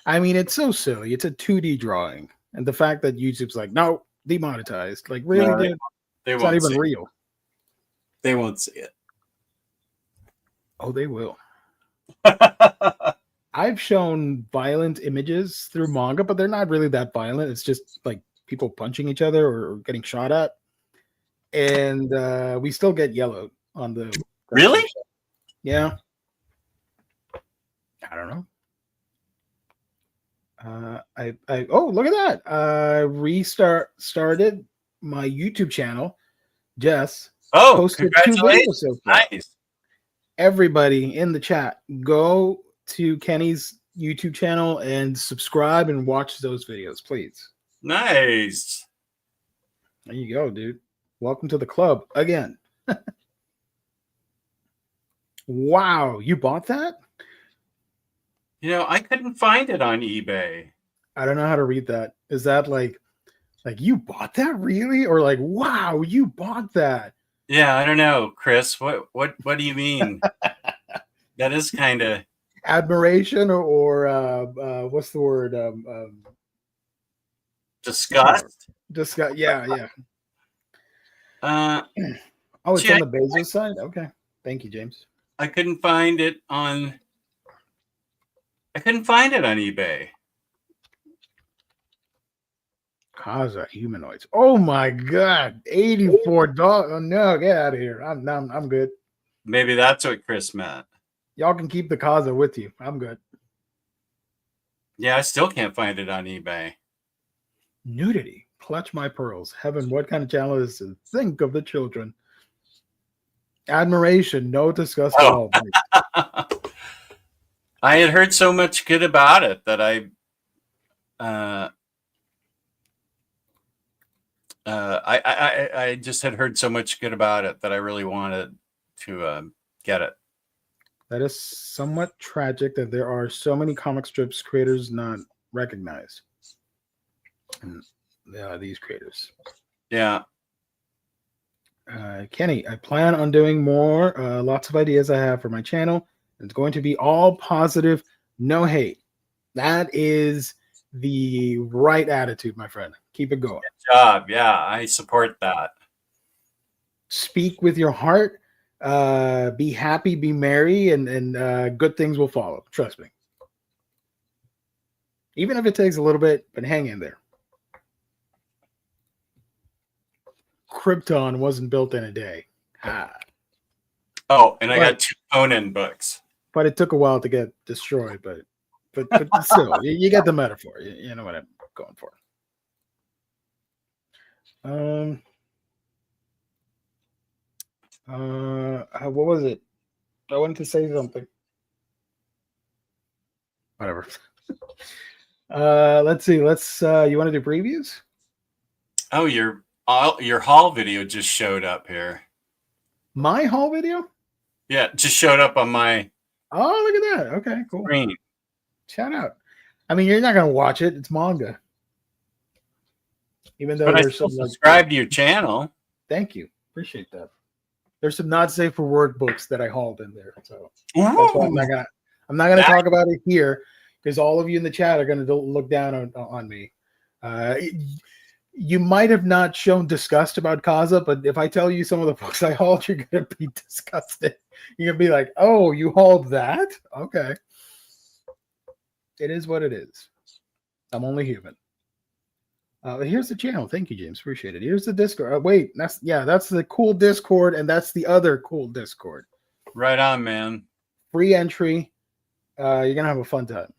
I mean, it's so silly. It's a 2D drawing. And the fact that YouTube's like, no, demonetized. Like, really, dude? It's not even real.
They won't see it.
Oh, they will. I've shown violent images through manga, but they're not really that violent. It's just like people punching each other or getting shot at. And we still get yellowed on the...
Really?
Yeah. I don't know. Oh, look at that. Started my YouTube channel. Jess posted 2 videos so far.
Nice.
Everybody in the chat, go to Kenny's YouTube channel and subscribe and watch those videos, please.
Nice.
There you go, dude. Welcome to the club again. Wow, you bought that?
I couldn't find it on eBay.
I don't know how to read that. Is that like you bought that really? Or like, wow, you bought that?
Yeah, I don't know, Chris. What do you mean? That is kind of
admiration or what's the word?
Disgust.
Disgust. Yeah.
Oh,
it's on the Bezos side? Okay. Thank you, James.
I couldn't find it on eBay.
Kaza humanoids. Oh my god. $84. Oh no, get out of here. I'm good.
Maybe that's what Chris meant.
Y'all can keep the Kaza with you. I'm good.
Yeah, I still can't find it on eBay.
Nudity. Clutch my pearls. Heaven, what kind of channel is this? Think of the children. Admiration, no disgust at all.
I had heard so much good about it that I just had heard so much good about it that I really wanted to get it.
That is somewhat tragic that there are so many comic strips creators not recognized. And these creators.
Yeah.
Kenny, I plan on doing more. Lots of ideas I have for my channel. It's going to be all positive, no hate. That is the right attitude, my friend. Keep it going.
Good job. Yeah, I support that.
Speak with your heart. Be happy, be merry, and good things will follow. Trust me. Even if it takes a little bit, but hang in there. Krypton wasn't built in a day.
Oh, and I got 2 Conan books.
But it took a while to get destroyed. But still, you get the metaphor. You know what I'm going for. What was it? I wanted to say something. Whatever. Let's see. You want to do previews?
Oh, your haul video just showed up here.
My haul video?
Yeah, just showed up on my
Oh, look at that. Okay, cool.
screen.
Shout out. I mean, you're not gonna watch it. It's manga. Even though
But I
there's
still
some
subscribe to your channel.
Thank you. Appreciate that. There's some not safe for work books that I hauled in there. So
Ooh,
that's why I'm not gonna talk about it here because all of you in the chat are gonna look down on me. You might have not shown disgust about Kaza, but if I tell you some of the books I hauled, you're gonna be disgusted. You're gonna be like, "Oh, you hauled that? Okay." It is what it is. I'm only human. Here's the channel. Thank you, James. Appreciate it. Here's the Discord. Wait, that's the cool Discord, and that's the other cool Discord.
Right on, man.
Free entry. You're gonna have a fun time.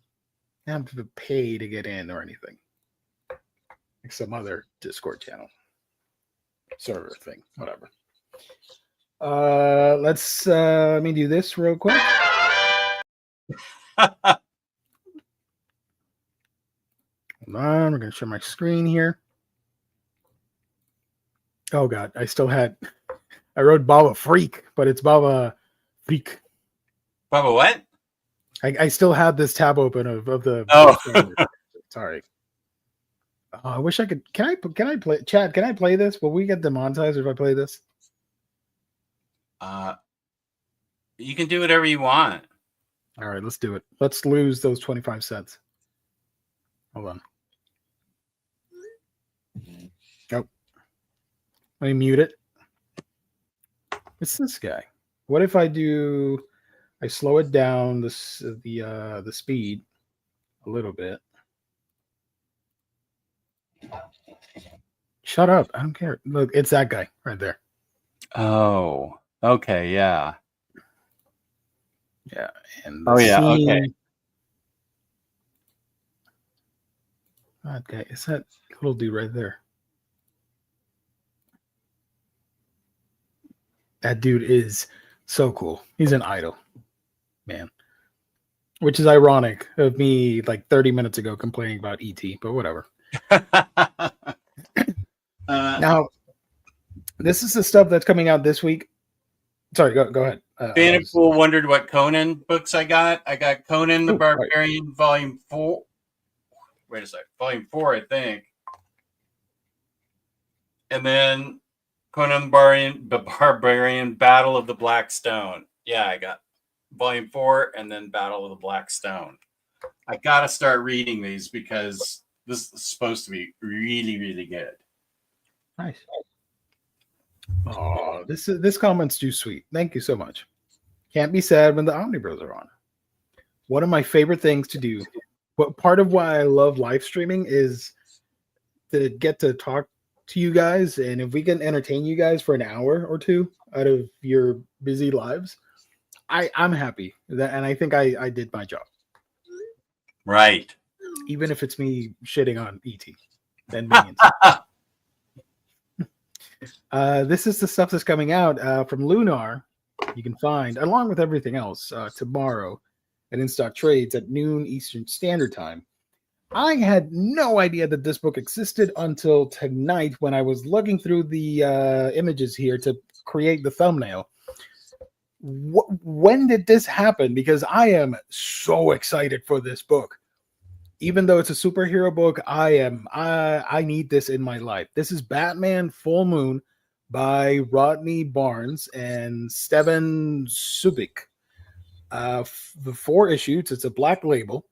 You don't have to pay to get in or anything. Like some other Discord channel. Server thing. Whatever. Let me do this real quick. Hold on, we're gonna share my screen here. Oh god, I wrote Baba Freak, but it's Baba Freak.
Baba what?
I still have this tab open of the sorry. I wish I could. Can I play Chad? Can I play this? Will we get demonetized if I play this?
You can do whatever you want.
All right, let's do it. Let's lose those 25 cents. Hold on. Nope. Let me mute it. It's this guy. What if I slow it down the speed a little bit. Shut up. I don't care. Look, it's that guy right there.
Oh, okay, yeah.
Yeah. And
okay.
That guy. It's that little dude right there. That dude is so cool. He's an idol, man. Which is ironic of me like 30 minutes ago complaining about ET, but whatever. Now, this is the stuff that's coming out this week. Sorry, go ahead.
Fan and Fool wondered what Conan books I got. I got Conan the Barbarian,
right.
Volume 4. Wait a second. Volume 4, I think. And then Conan the Barbarian, Battle of the Black Stone. Yeah, I got Volume 4 and then Battle of the Black Stone. I got to start reading these because this is supposed to be really, really good.
Nice. Oh, this comment's too sweet. Thank you so much. Can't be sad when the Omnibros are on. One of my favorite things to do. What part of why I love live streaming is to get to talk to you guys, and if we can entertain you guys for an hour or two out of your busy lives, I'm happy that, and I think I did my job.
Right.
Even if it's me shitting on ET and Minions. This is the stuff that's coming out from Lunar. You can find, along with everything else, tomorrow at In-Stock Trades at noon Eastern Standard Time. I had no idea that this book existed until tonight when I was looking through the images here to create the thumbnail. When did this happen? Because I am so excited for this book. Even though it's a superhero book, I need this in my life. This is Batman Full Moon by Rodney Barnes and Steven Subic. The 4 issues, it's a black label.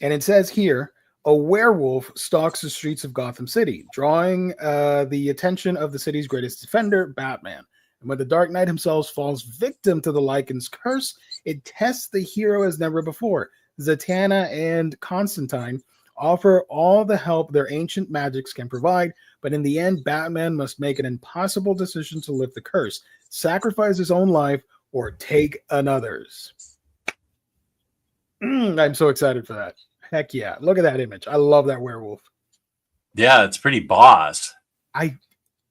And it says here, a werewolf stalks the streets of Gotham City, drawing the attention of the city's greatest defender, Batman. And when the Dark Knight himself falls victim to the Lycan's curse, it tests the hero as never before. Zatanna and Constantine offer all the help their ancient magics can provide, but in the end, Batman must make an impossible decision to lift the curse, sacrifice his own life, or take another's. I'm so excited for that. Heck yeah. Look at that image. I love that werewolf.
Yeah, it's pretty boss.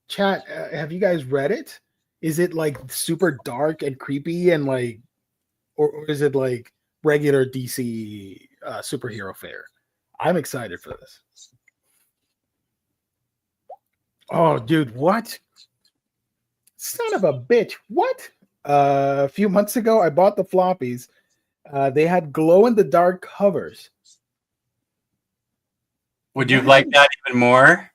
Chat, have you guys read it? Is it like super dark and creepy and like, or is it like regular DC superhero fare? I'm excited for this. Oh, dude, what? Son of a bitch. What? A few months ago, I bought the floppies. They had glow in the dark covers.
Would you like that even more?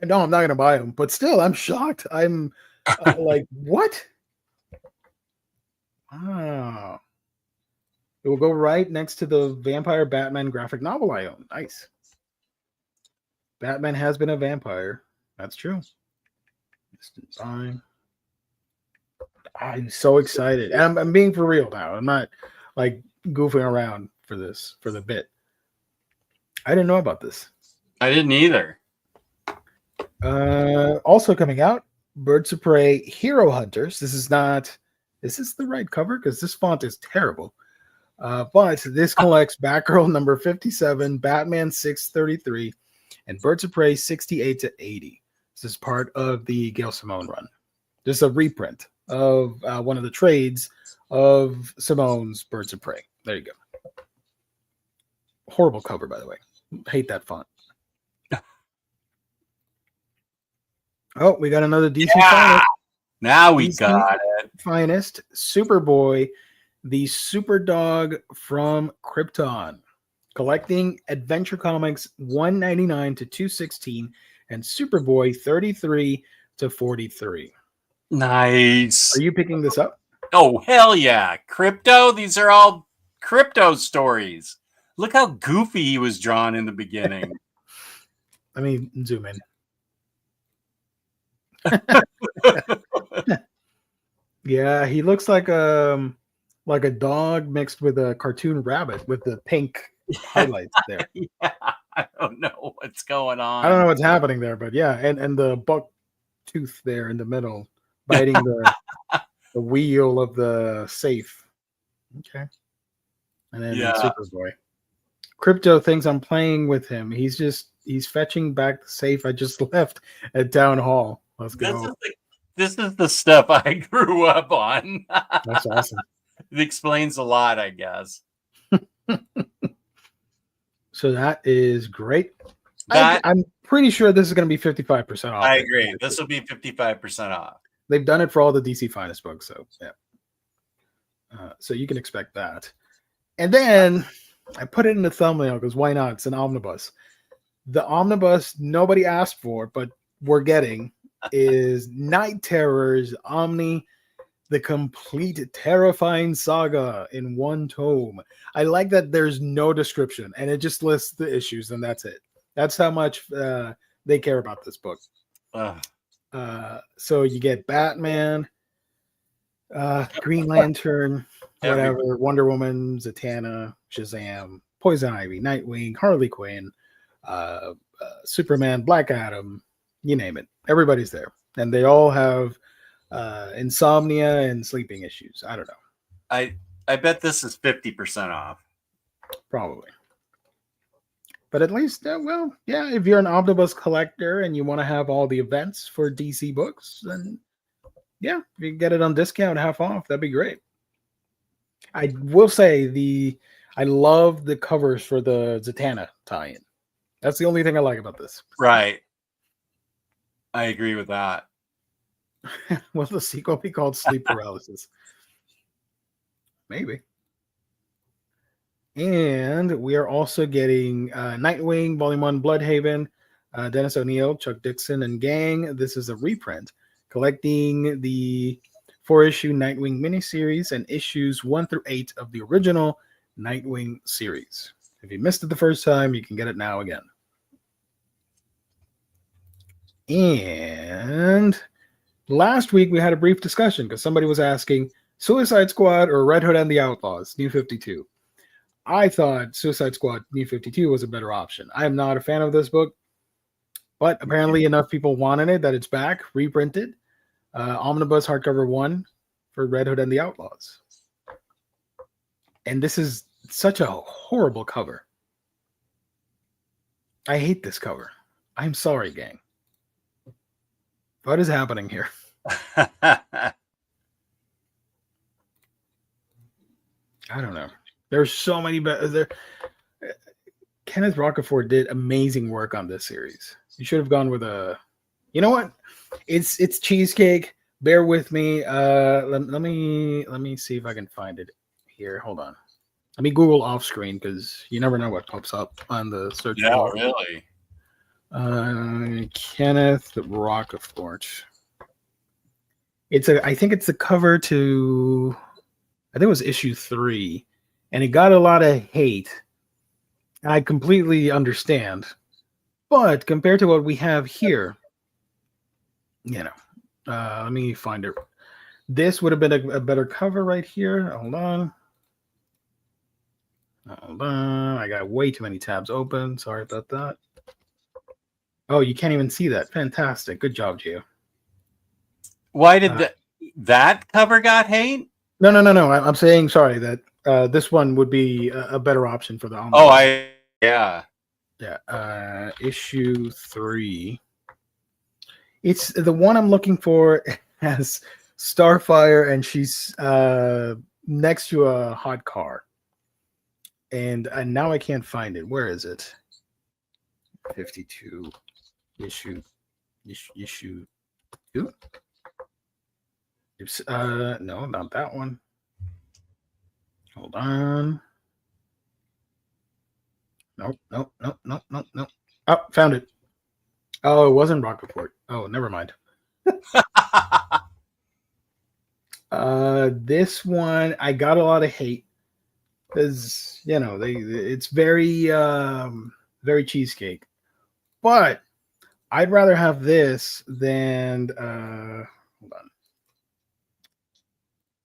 No, I'm not going to buy them, but still, I'm shocked. I'm like, what? Wow. It will go right next to the Vampire Batman graphic novel I own. Nice. Batman has been a vampire. That's true. Distant time. I'm so excited. And I'm being for real now. I'm not like goofing around for this, for the bit. I didn't know about this.
I didn't either.
Also coming out, Birds of Prey Hero Hunters. This is the right cover? Because this font is terrible. But this collects Batgirl number 57, Batman 633, and Birds of Prey 68 to 80. This is part of the Gail Simone run. This is a reprint of one of the trades of Simone's Birds of Prey. There you go. Horrible cover, by the way. Hate that font. Oh, we got another DC finest.
Now we
DC
got it.
Finest, Superboy, the super dog from Krypton, collecting Adventure Comics 199 to 216 and Superboy 33 to 43.
Nice.
Are you picking this up?
Oh, hell yeah. Crypto? These are all crypto stories. Look how goofy he was drawn in the beginning.
Let me zoom in. Yeah, he looks like a dog mixed with a cartoon rabbit with the pink highlights there.
Yeah, I don't know what's going on.
I don't know what's happening there, but yeah, and the buck tooth there in the middle, biting the wheel of the safe. Okay. And then Superboy. Crypto thinks I'm playing with him. He's fetching back the safe I just left at Town Hall. Let's go.
This is the stuff I grew up on.
That's awesome.
It explains a lot, I guess.
So that is great. I'm pretty sure this is going to be 55% off.
I agree. This will be 55% off.
They've done it for all the DC Finest books, so yeah. So you can expect that. And then I put it in the thumbnail because why not? It's an omnibus. The omnibus nobody asked for, but we're getting is Night Terrors Omni, the complete terrifying saga in one tome. I like that there's no description and it just lists the issues and that's it. That's how much they care about this book. So you get Batman, Green Lantern, whatever, Wonder Woman, Zatanna, Shazam, Poison Ivy, Nightwing, Harley Quinn, Superman, Black Adam, you name it. Everybody's there. And they all have insomnia and sleeping issues. I don't know.
I bet this is 50% off.
Probably. But at least, well, yeah, if you're an omnibus collector and you want to have all the events for DC books, then yeah, if you can get it on discount, half off, that'd be great. I will say I love the covers for the Zatanna tie-in. That's the only thing I like about this.
Right. I agree with that.
Will the sequel be called Sleep Paralysis? Maybe. And we are also getting Nightwing, Volume 1, Bloodhaven, Dennis O'Neil, Chuck Dixon, and gang. This is a reprint collecting the 4-issue Nightwing miniseries and issues 1 through 8 of the original Nightwing series. If you missed it the first time, you can get it now again. And last week we had a brief discussion because somebody was asking Suicide Squad or Red Hood and the Outlaws, New 52. I thought Suicide Squad New 52 was a better option. I am not a fan of this book, but apparently enough people wanted it that it's back, reprinted. Omnibus hardcover 1 for Red Hood and the Outlaws. And this is such a horrible cover. I hate this cover. I'm sorry, gang. What is happening here? I don't know. There's so many better. Kenneth Rocafort did amazing work on this series. You should have gone with a. You know what? It's cheesecake. Bear with me. Let me see if I can find it here. Hold on. Let me Google off screen because you never know what pops up on the search
Yeah,
bar.
really.
Kenneth Rocafort. I think it's the cover to. I think it was issue 3, and it got a lot of hate. I completely understand, but compared to what we have here, let me find it. This would have been a better cover right here. Hold on. I got way too many tabs open. Sorry about that. Oh, you can't even see that. Fantastic. Good job, Gio.
Why did that cover got hate?
No. I'm saying sorry that this one would be a better option for the Omnibus.
Oh, yeah.
Issue 3. It's the one I'm looking for. Has Starfire, and she's next to a hot car. And now I can't find it. Where is it? 52 issue 2. No, not that one. Hold on. Nope. Oh, found it. Oh, it wasn't Rockport. Oh, never mind. This one I got a lot of hate because it's very very cheesecake, but I'd rather have this than hold on.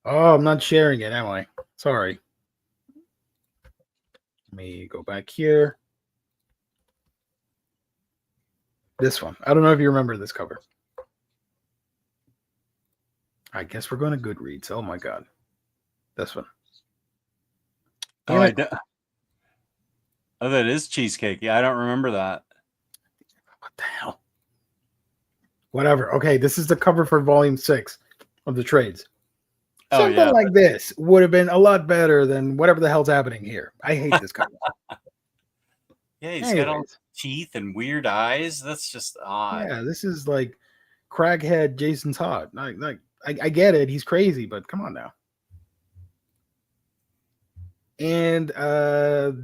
Oh, I'm not sharing it, am I? Sorry. Let me go back here. This one. I don't know if you remember this cover. I guess we're going to Goodreads. Oh my god. This one.
Oh, oh, that is cheesecake. Yeah, I don't remember that.
What the hell? Whatever. Okay, this is the cover for volume 6 of the trades. Something like this would have been a lot better than whatever the hell's happening here. I hate this cover.
Yeah, he's got all teeth and weird eyes. That's just odd.
Yeah, this is like crackhead Jason Todd. I get it. He's crazy, but come on now. And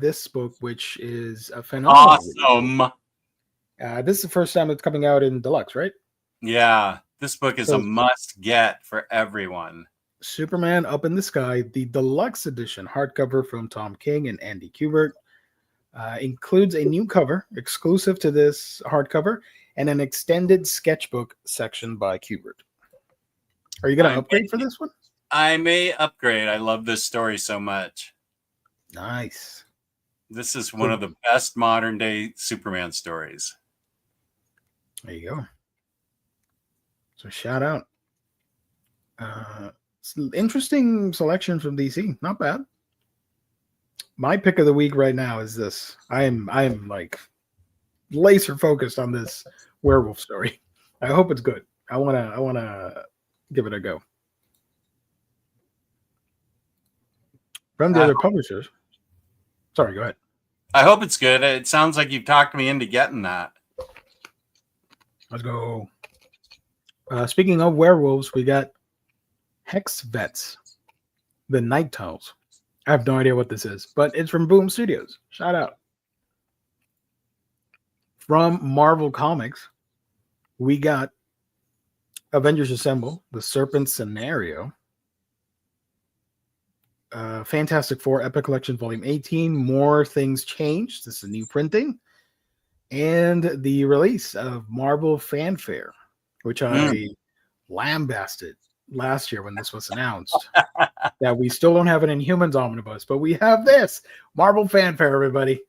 this book, which is a phenomenal.
Awesome.
This is the first time it's coming out in deluxe, right?
Yeah, this book is a must get for everyone.
Superman Up in the Sky, the deluxe edition hardcover from Tom King and Andy Kubert, includes a new cover exclusive to this hardcover and an extended sketchbook section by Kubert. Are you going to upgrade for this one?
I may upgrade. I love this story so much.
Nice.
This is one of the best modern day Superman stories.
There you go. So shout out. Interesting selection from DC. Not bad. My pick of the week right now is this. I am like laser focused on this werewolf story. I hope it's good. I wanna give it a go. From the other publishers. Sorry, go ahead.
I hope it's good. It sounds like you've talked me into getting that.
Let's go. Speaking of werewolves, we got Hex Vets, the Night Tunnels. I have no idea what this is, but it's from Boom Studios. Shout out. From Marvel Comics, we got Avengers Assemble, the Serpent Scenario, Fantastic Four Epic Collection Volume 18, More Things Changed. This is a new printing. And the release of Marvel Fanfare, which I lambasted last year when this was announced. That we still don't have an Inhumans Omnibus, but we have this Marvel Fanfare, everybody.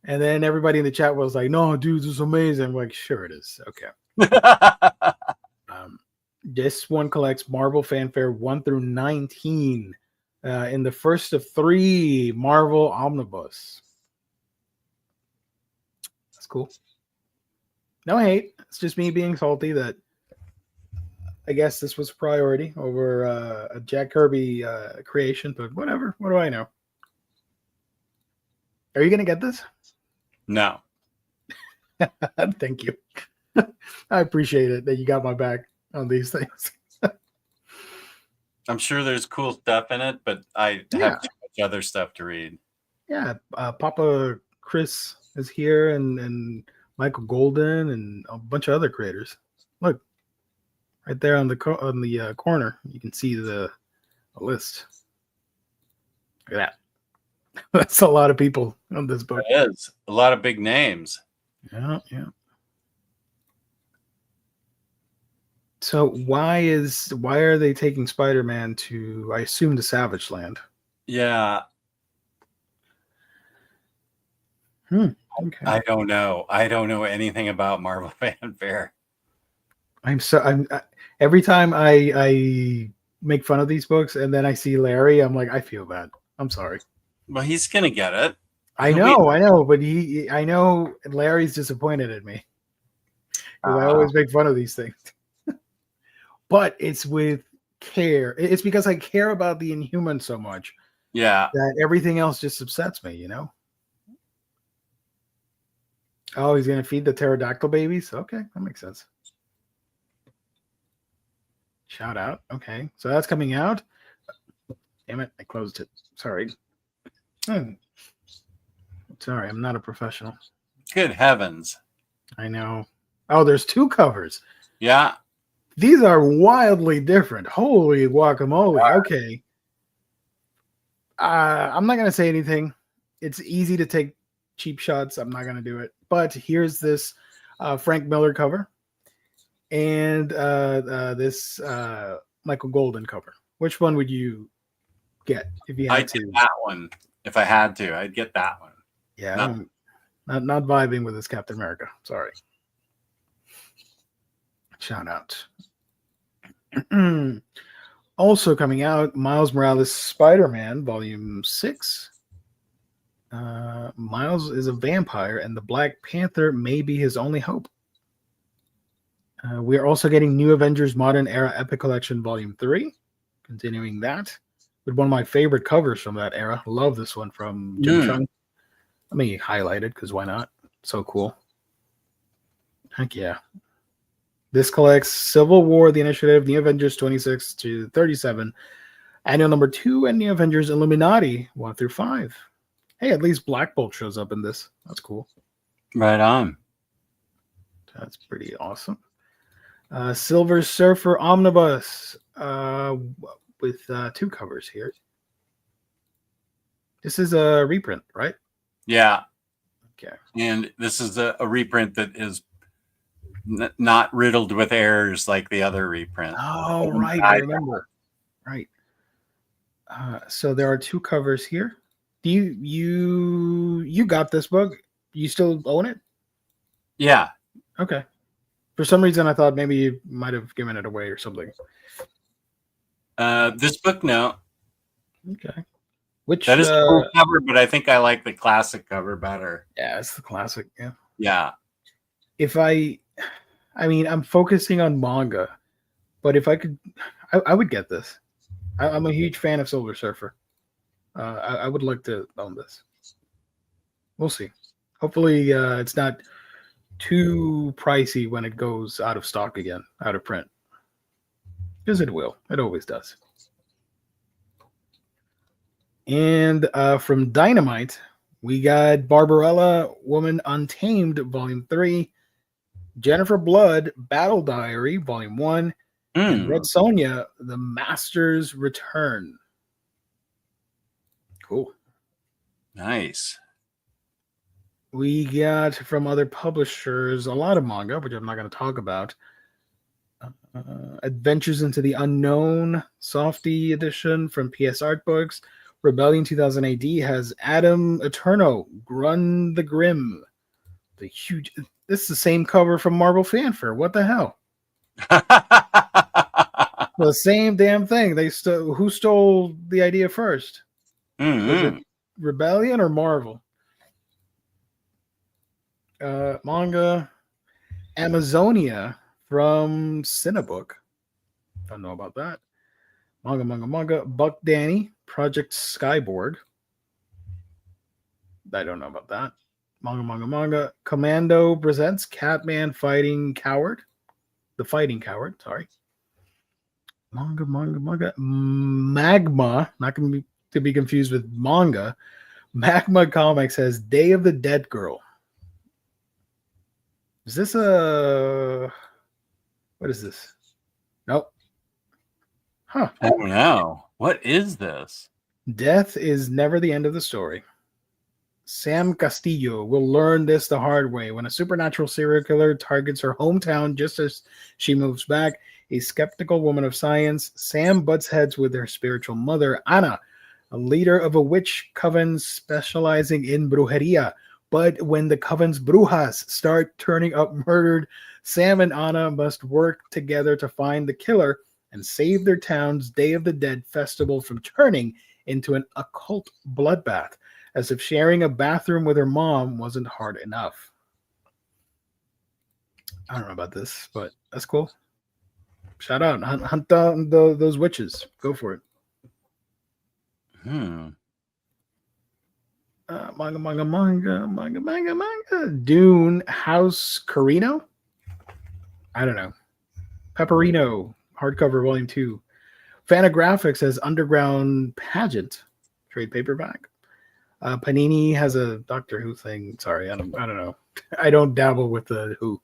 And then everybody in the chat was like, no, dude, this is amazing. I'm like, sure it is. Okay. This one collects Marvel Fanfare 1 through 19 in the first of 3 Marvel Omnibus. That's cool. No hate. It's just me being salty that I guess this was a priority over a Jack Kirby creation, but whatever. What do I know? Are you going to get this?
No.
Thank you. I appreciate it that you got my back on these things.
I'm sure there's cool stuff in it, but I have too much other stuff to read.
Yeah, Papa Chris is here, and Michael Golden, and a bunch of other creators. Look, right there on the corner, you can see the list. Look at that. That's a lot of people on this book.
It is a lot of big names.
Yeah. So why are they taking Spider-Man to, I assume, the Savage Land?
Yeah.
Okay.
I don't know. I don't know anything about Marvel Fanfare.
Every time I make fun of these books and then I see Larry, I'm like, I feel bad. I'm sorry.
Well, he's gonna get it.
I know, but I know Larry's disappointed at me. Because I always make fun of these things. But it's with care. It's because I care about the Inhumans so much.
Yeah.
That everything else just upsets me, you know? Oh, he's going to feed the pterodactyl babies? Okay, that makes sense. Shout out. Okay, so that's coming out. Damn it, I closed it. Sorry. Sorry, I'm not a professional.
Good heavens.
I know. Oh, there's 2 covers.
Yeah.
These are wildly different. Holy guacamole.
Wow.
Okay. I'm not going to say anything. It's easy to take cheap shots. I'm not going to do it. But here's this Frank Miller cover and this Michael Golden cover. Which one would you get if you had
I'd get that one. If I had to, I'd get that one.
Yeah. Not vibing with this Captain America. Sorry. Shout out. Also coming out, Miles Morales Spider-Man Volume 6. Miles is a vampire, and the Black Panther may be his only hope. We are also getting New Avengers Modern Era Epic Collection Volume 3. Continuing that with one of my favorite covers from that era. Love this one from Jim Chung. Let me highlight it because why not? So cool. Heck yeah. This collects Civil War, The Initiative, New Avengers 26 to 37, Annual number 2, and New Avengers Illuminati 1 through 5. Hey, at least Black Bolt shows up in this. That's cool.
Right on.
That's pretty awesome. Silver Surfer Omnibus with 2 covers here. This is a reprint, right?
Yeah.
Okay.
And this is a reprint that is not riddled with errors like the other reprint.
Oh, right. I remember. Right. So there are 2 covers here. Do you got this book? You still own it?
Yeah.
Okay. For some reason, I thought maybe you might have given it away or something.
This book, no.
Okay.
That is a cool cover, but I think I like the classic cover better.
Yeah, it's the classic. Yeah.
Yeah.
If I mean, I'm focusing on manga, but if I could, I would get this. I'm a huge fan of Silver Surfer. I would like to own this. We'll see. Hopefully, it's not too pricey when it goes out of stock again, out of print. Because it will. It always does. And from Dynamite, we got Barbarella, Woman Untamed, Volume 3, Jennifer Blood, Battle Diary, Volume 1, and Red Sonja, The Master's Return. Cool.
Nice.
We got from other publishers a lot of manga, which I'm not going to talk about. Adventures into the Unknown, Softy edition from PS Art Books. Rebellion 2000 AD has Adam Eterno, Grun the Grim. The huge. This is the same cover from Marvel Fanfare. What the hell? The same damn thing. Who stole the idea first? Was it Rebellion or Marvel? Manga Amazonia from Cinebook. Don't know about that. Manga. Buck Danny, Project Skyborg. I don't know about that. Manga. Commando presents Catman Fighting Coward. The Fighting Coward, sorry. Manga. Magma, not going to be confused with manga. Magma Comics has Day of the Dead Girl. Is this a... What is this? Nope. Huh.
I don't know. What is this?
Death is never the end of the story. Sam Castillo will learn this the hard way when a supernatural serial killer targets her hometown just as she moves back. A skeptical woman of science, Sam butts heads with her spiritual mother, Ana, a leader of a witch coven specializing in brujeria. But when the coven's brujas start turning up murdered, Sam and Ana must work together to find the killer and save their town's Day of the Dead festival from turning into an occult bloodbath, as if sharing a bathroom with her mom wasn't hard enough. I don't know about this, but that's cool. Shout out. Hunt down those witches. Go for it. Manga. Dune House Carino? I don't know. Pepperino, hardcover volume 2. Fantagraphics has Underground Pageant, trade paperback. Panini has a Doctor Who thing. Sorry, I don't know. I don't dabble with the Who.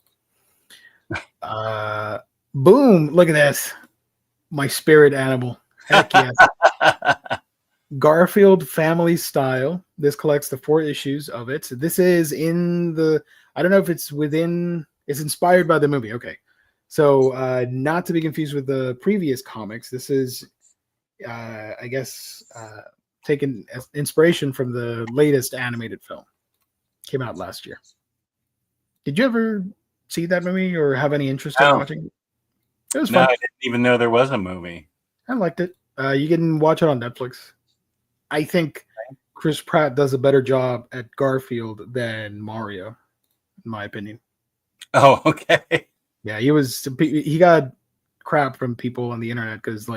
Boom! Look at this. My spirit animal. Heck yes. Garfield Family Style. This collects the 4 issues of it. This is in the... I don't know if it's within... It's inspired by the movie. Okay. So, not to be confused with the previous comics. This is, I guess, taken as inspiration from the latest animated film. Came out last year. Did you ever see that movie or have any interest in watching it? It was fun.
No, I didn't even know there was a movie.
I liked it. You can watch it on Netflix. I think Chris Pratt does a better job at Garfield than Mario, in my opinion.
Oh, okay.
Yeah, he got crap from people on the internet because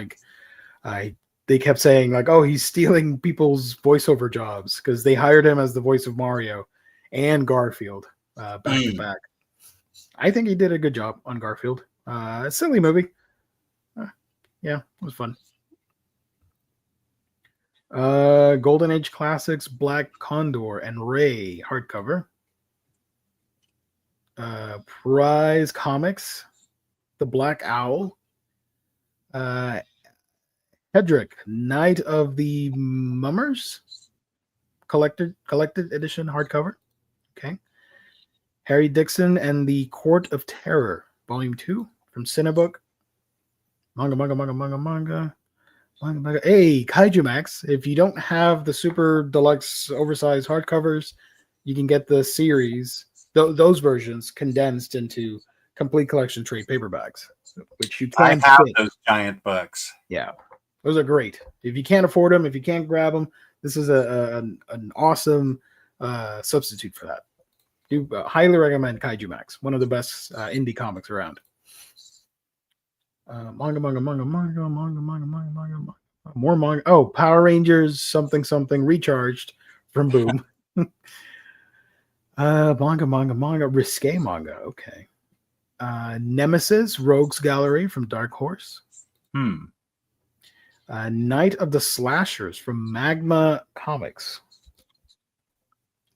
they kept saying like, oh, he's stealing people's voiceover jobs because they hired him as the voice of Mario and Garfield back to back. I think he did a good job on Garfield. A silly movie. Yeah, it was fun. Golden Age Classics, Black Condor and Ray hardcover. Prize Comics, The Black Owl. Hedrick, Night of the Mummers, collected edition hardcover. Okay. Harry Dixon and the Court of Terror, Volume 2 from Cinebook. Manga. Hey, Kaiju Max. If you don't have the super deluxe oversized hardcovers, you can get the series, those versions condensed into complete collection trade paperbacks, which you can
I have
fit.
those giant books.
Yeah, those are great. If you can't afford them, if you can't grab them, this is an awesome substitute for that. Do highly recommend Kaiju Max, one of the best indie comics around. Manga. More manga. Oh, Power Rangers something Recharged from Boom. Manga. Risque manga. Okay. Nemesis Rogues Gallery from Dark Horse. Night of the Slashers from Magma Comics.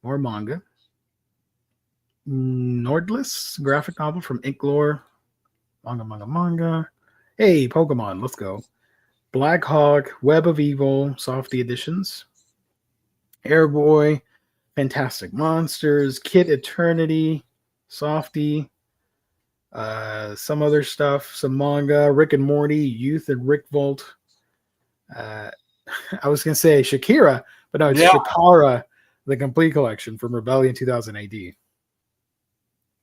More manga. Nordless graphic novel from Inklore. Manga. Hey, Pokemon, let's go. Black Hawk, Web of Evil, Softy editions. Airboy, Fantastic Monsters, Kid Eternity, Softy, some other stuff, some manga, Rick and Morty, Youth and Rick Volt. I was going to say Shakira, but no, it's Shakara, the complete collection from Rebellion 2000 AD.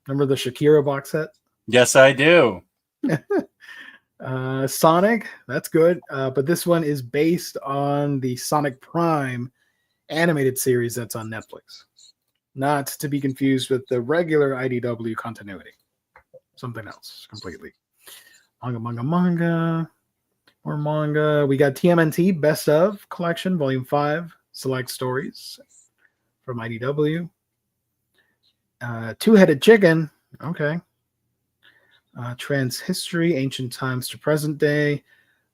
Remember the Shakira box set?
Yes, I do.
Sonic, that's good. But this one is based on the Sonic Prime animated series that's on Netflix. not to be confused with the regular IDW continuity. Something else completely. Manga. More manga. We got TMNT Best of Collection, Volume 5, Select Stories from IDW. Two-Headed Chicken. Okay. Trans History, Ancient Times to Present Day.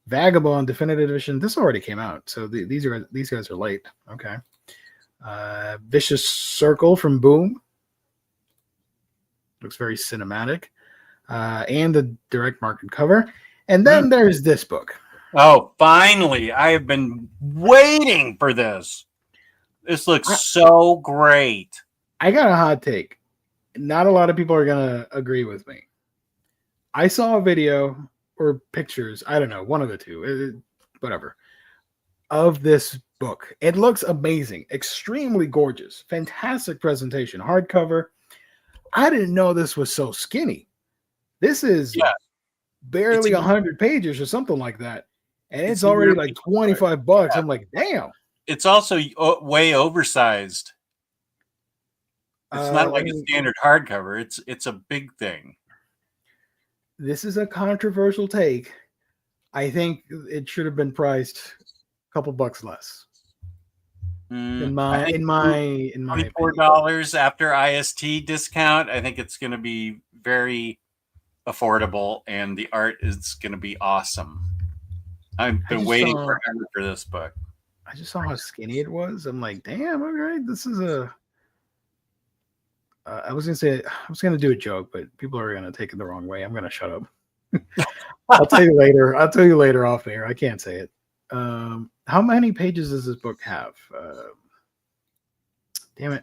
Vagabond Definitive Edition. This already came out, so these guys are late. Okay. Vicious Circle from Boom. Looks very cinematic. And the direct market cover. And then there's this book.
Oh, finally. I have been waiting for this. This looks so great.
I got a hot take. Not a lot of people are going to agree with me. I saw a video or pictures, I don't know, one of the two, whatever, of this book. It looks amazing, extremely gorgeous, fantastic presentation, hardcover. I didn't know this was so skinny. This is barely 100 pages or something like that. And it's already like $25. Yeah. I'm like, damn.
It's also way oversized. It's not like a standard hardcover. It's a big thing.
This is a controversial take. I think it should have been priced a couple bucks less. In my
$24 after IST discount, I think it's going to be very affordable, and the art is going to be awesome. I've been waiting forever for this book.
I just saw how skinny it was. I'm like, damn, all right, this is a. I was gonna do a joke, but people are gonna take it the wrong way. I'm gonna shut up. I'll tell you later. I'll tell you later off air. I can't say it. How many pages does this book have? Damn it.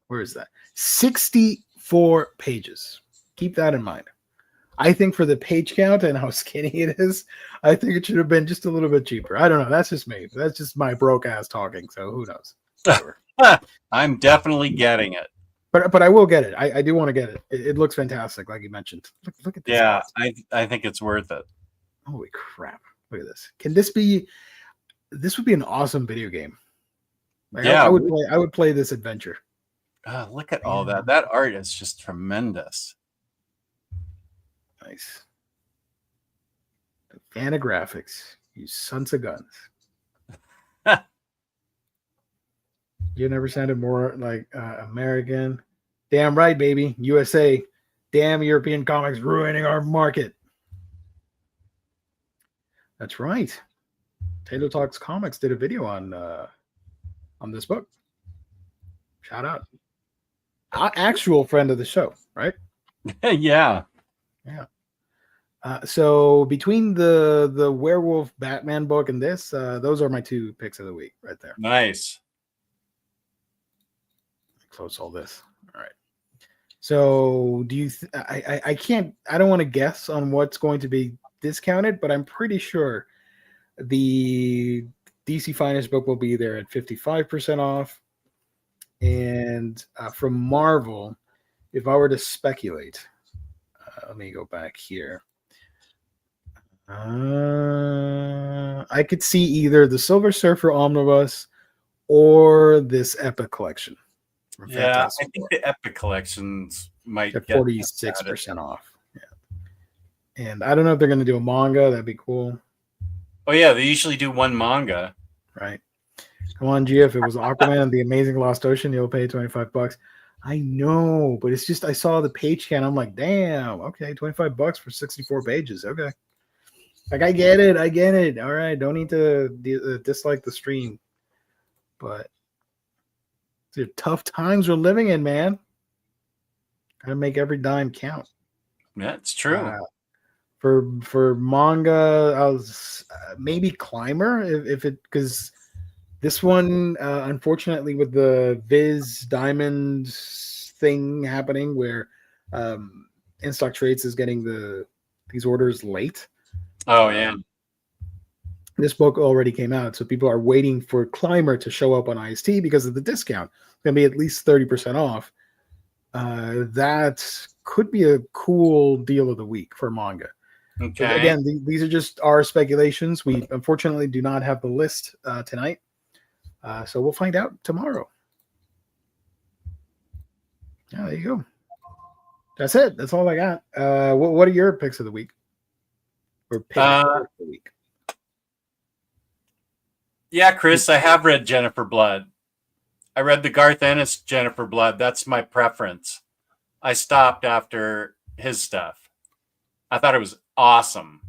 Where is that? 64 pages. Keep that in mind. I think for the page count and how skinny it is, I think it should have been just a little bit cheaper. I don't know. That's just me. That's just my broke ass talking. So who knows?
I'm definitely getting it.
But I will get it. I do want to get it. It looks fantastic, like you mentioned. Look at this.
Yeah, I think it's worth it.
Holy crap. Look at this. Can this be... This would be an awesome video game. Like, yeah, I would play this adventure.
Look at all that. That art is just tremendous.
Nice. Fantagraphics. You sons of guns. You never sounded more like American. Damn right, baby. USA. Damn European comics ruining our market. That's right. Taylor Talks Comics did a video on this book. Shout out. Actual friend of the show, right?
Yeah.
So between the Werewolf Batman book and this, those are my two picks of the week right there.
Nice.
Close all this. All right. So do you I don't want to guess on what's going to be discounted, but I'm pretty sure the DC Finest book will be there at 55% off. And from Marvel, if I were to speculate, let me go back here. I could see either the Silver Surfer Omnibus or this Epic Collection.
Yeah, I think the Epic Collections might
get 46% off. Yeah. And I don't know if they're going to do a manga. That'd be cool.
Oh, yeah, they usually do one manga.
Right. Come on, G. If it was Aquaman and the Amazing Lost Ocean, you'll pay $25. I know, but it's just I saw the page count. I'm like, damn, okay, $25 for 64 pages. Okay. Like, I get it. All right, don't need to dislike the stream. But these are tough times we're living in, man. Gotta make every dime count.
Yeah, it's true.
For manga, I was maybe Climber if it because this one unfortunately with the Viz Diamond thing happening where In Stock Trades is getting these orders late.
Oh yeah.
This book already came out, so people are waiting for Climber to show up on IST because of the discount. It's going to be at least 30% off. That could be a cool deal of the week for manga.
Okay.
But again, these are just our speculations. We unfortunately do not have the list tonight, so we'll find out tomorrow. Oh, there you go. That's it. That's all I got. What are your picks of the week? Or picks of the week?
Yeah, Chris, I have read Jennifer Blood. I read the Garth Ennis Jennifer Blood. That's my preference. I stopped after his stuff. I thought it was awesome.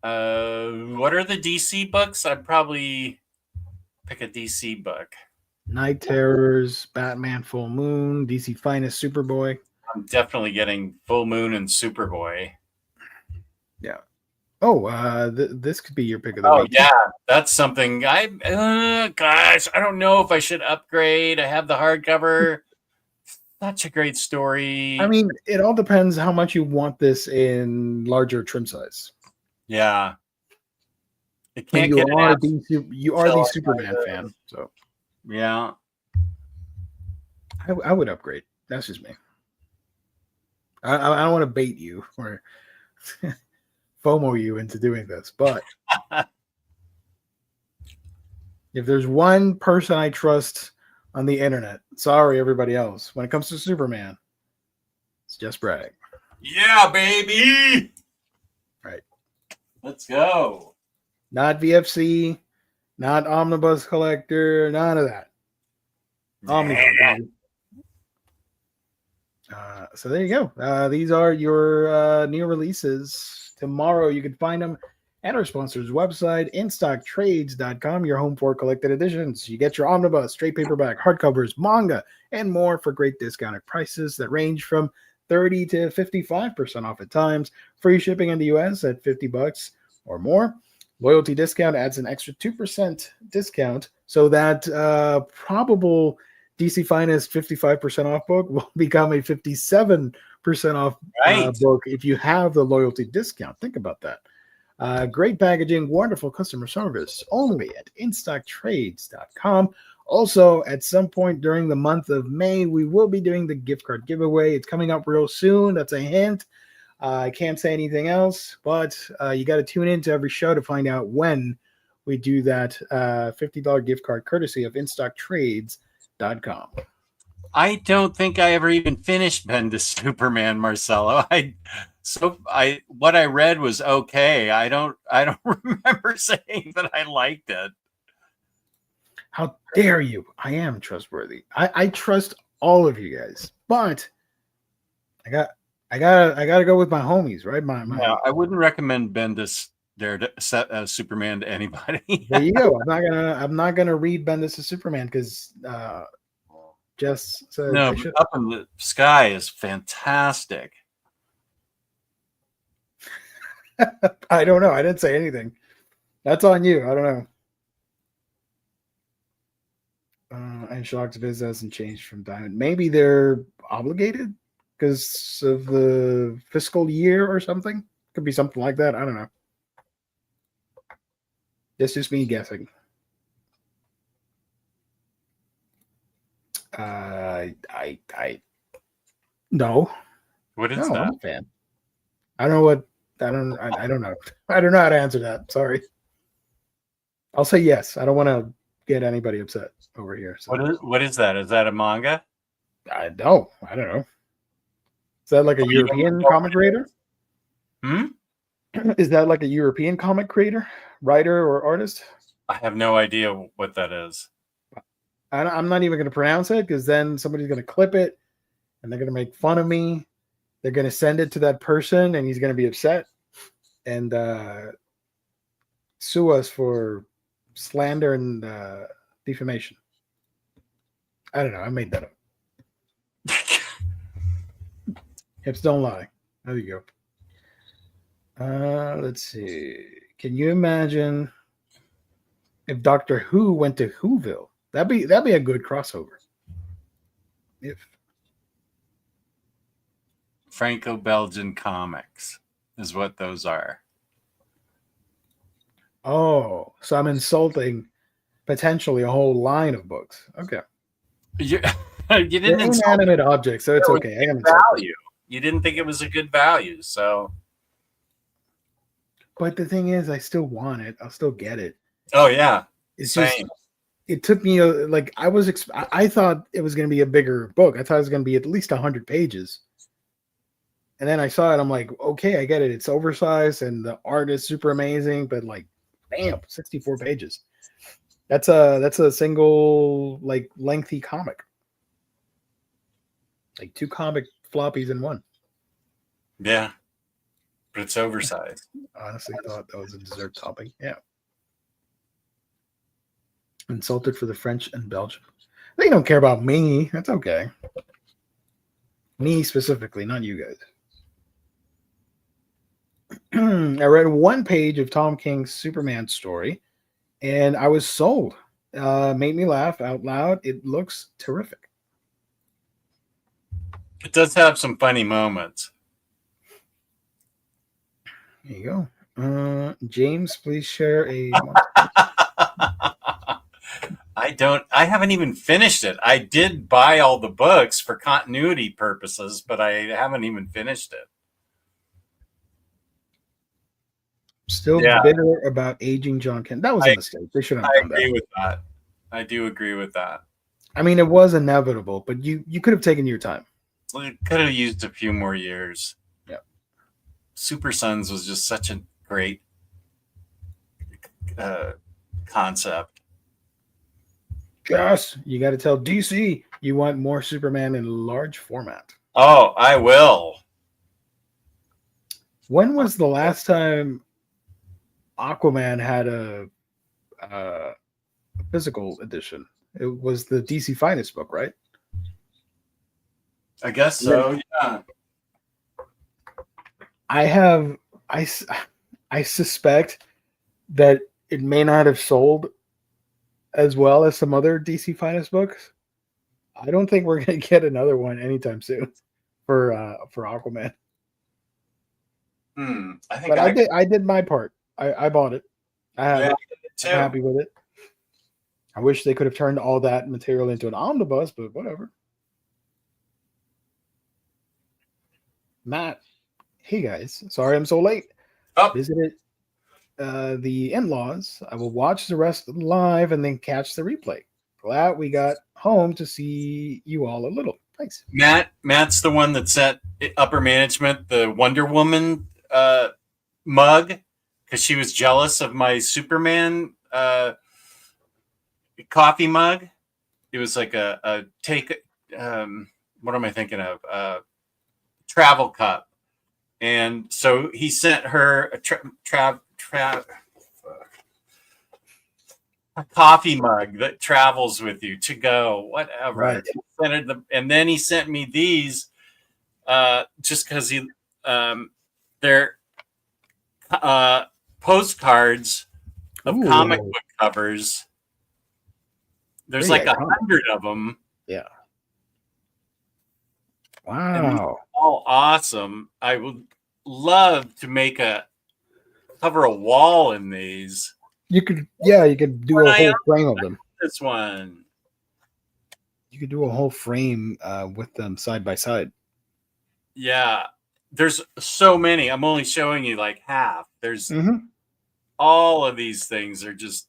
What are the DC books? I'd probably pick a DC book.
Night Terrors, Batman Full Moon, DC Finest Superboy.
I'm definitely getting Full Moon and Superboy.
Yeah. Oh, this could be your pick of the
Oh,
week.
yeah. That's something gosh, I don't know if I should upgrade. I have the hardcover. Such a great story.
I mean, it all depends how much you want this in larger trim size.
Yeah. It
And
can't get
you are the Superman fan, so
yeah.
I would upgrade. That's just me. I don't want to bait you or FOMO you into doing this, but if there's one person I trust on the internet, sorry everybody else, when it comes to Superman, it's just Bragg.
Yeah, baby.
Right.
Let's go.
Not VFC, not Omnibus Collector, none of that. Omnibus. So there you go. These are your new releases. Tomorrow you can find them at our sponsor's website, instocktrades.com, your home for collected editions. You get your Omnibus, straight paperback, hardcovers, manga, and more for great discounted prices that range from 30 to 55% off at times. Free shipping in the US at $50 or more. Loyalty discount adds an extra 2% discount, so that probable DC Finest 55% off book will become a 57% off book if you have the loyalty discount. Think about that. Great packaging, wonderful customer service, only at instocktrades.com. Also, at some point during the month of May, we will be doing the gift card giveaway. It's coming up real soon. That's a hint. I can't say anything else, but you got to tune in to every show to find out when we do that $50 gift card courtesy of instocktrades.com.
I don't think I ever even finished Bendis Superman, Marcelo. What I read was okay. I don't remember saying that I liked it.
How dare you? I am trustworthy. I trust all of you guys, but I gotta go with my homies, right?
Yeah, I wouldn't recommend Bendis Superman to anybody.
There you go. I'm not gonna read Bendis Superman because Jess said
no, Up in the Sky is fantastic.
I don't know. I didn't say anything. That's on you. I don't know. And Shock's Viz hasn't changed from Diamond. Maybe they're obligated because of the fiscal year or something. Could be something like that. I don't know. It's just me guessing. No.
What is that?
I'm a fan. I don't know. I don't know. I don't know how to answer that. Sorry. I'll say yes. I don't want to get anybody upset over here. So.
What is that? Is that a manga?
I don't know. Is that like a European comic creator? Is that like a European comic creator, writer, or artist?
I have no idea what that is.
I'm not even going to pronounce it because then somebody's going to clip it and they're going to make fun of me. They're going to send it to that person and he's going to be upset and sue us for slander and defamation. I don't know. I made that up. Hips don't lie. There you go. Let's see. Can you imagine if Doctor Who went to Whoville? That'd be a good crossover. If
Franco-Belgian comics is what those are.
Oh, so I'm insulting potentially a whole line of books. Okay.
You didn't insult
inanimate objects, so it's okay. I got
value. You didn't think it was a good value, so.
But the thing is, I still want it. I'll still get it.
Oh yeah,
it's
same.
it took me like I thought it was going to be a bigger book. I thought it was going to be at least 100 pages. And then I saw it. I'm like, okay, I get it. It's oversized and the art is super amazing, but like, bam, 64 pages. That's a single like lengthy comic, like 2 comic floppies in one.
Yeah, but it's oversized.
Honestly, thought that was a dessert topping. Yeah. Insulted for the French and Belgium. They don't care about me. That's okay. Me specifically, not you guys. I read 1 page of Tom King's Superman story, and I was sold. Made me laugh out loud. It looks terrific.
It does have some funny moments.
There you go. James, please share a.
I haven't even finished it. I did buy all the books for continuity purposes, but I haven't even finished it.
Still bitter about aging John Kent. That was a mistake. They shouldn't have done that.
I agree with that. I do agree with that.
I mean, it was inevitable, but you could have taken your time.
It could have used a few more years.
Yeah.
Super Sons was just such a great concept.
Yes, you got to tell DC you want more Superman in large format.
Oh, I will.
When was the last time Aquaman had a physical edition? It was the DC Finest book, right?
I guess so. Yeah.
I suspect that it may not have sold as well as some other DC Finest books. I don't think we're going to get another one anytime soon for Aquaman.
I think
But I did my part. I bought it. I'm happy with it. I wish they could have turned all that material into an omnibus, but whatever. Matt, hey guys, sorry I'm so late.
Oh.
Visited the in-laws. I will watch the rest live and then catch the replay. Glad we got home to see you all a little. Thanks.
Matt's the one that sent upper management the Wonder Woman mug because she was jealous of my Superman coffee mug. It was like a take. What am I thinking of? Travel cup, and so he sent her a coffee mug that travels with you to go, whatever.
Right.
And then he sent me these just because they're postcards of comic book covers. There's like 100 of them.
Yeah. Wow.
All awesome. I would love to cover a wall in these.
You could do a whole frame of them.
This one.
You could do a whole frame with them side by side.
Yeah. There's so many. I'm only showing you like half. There's all of these things are just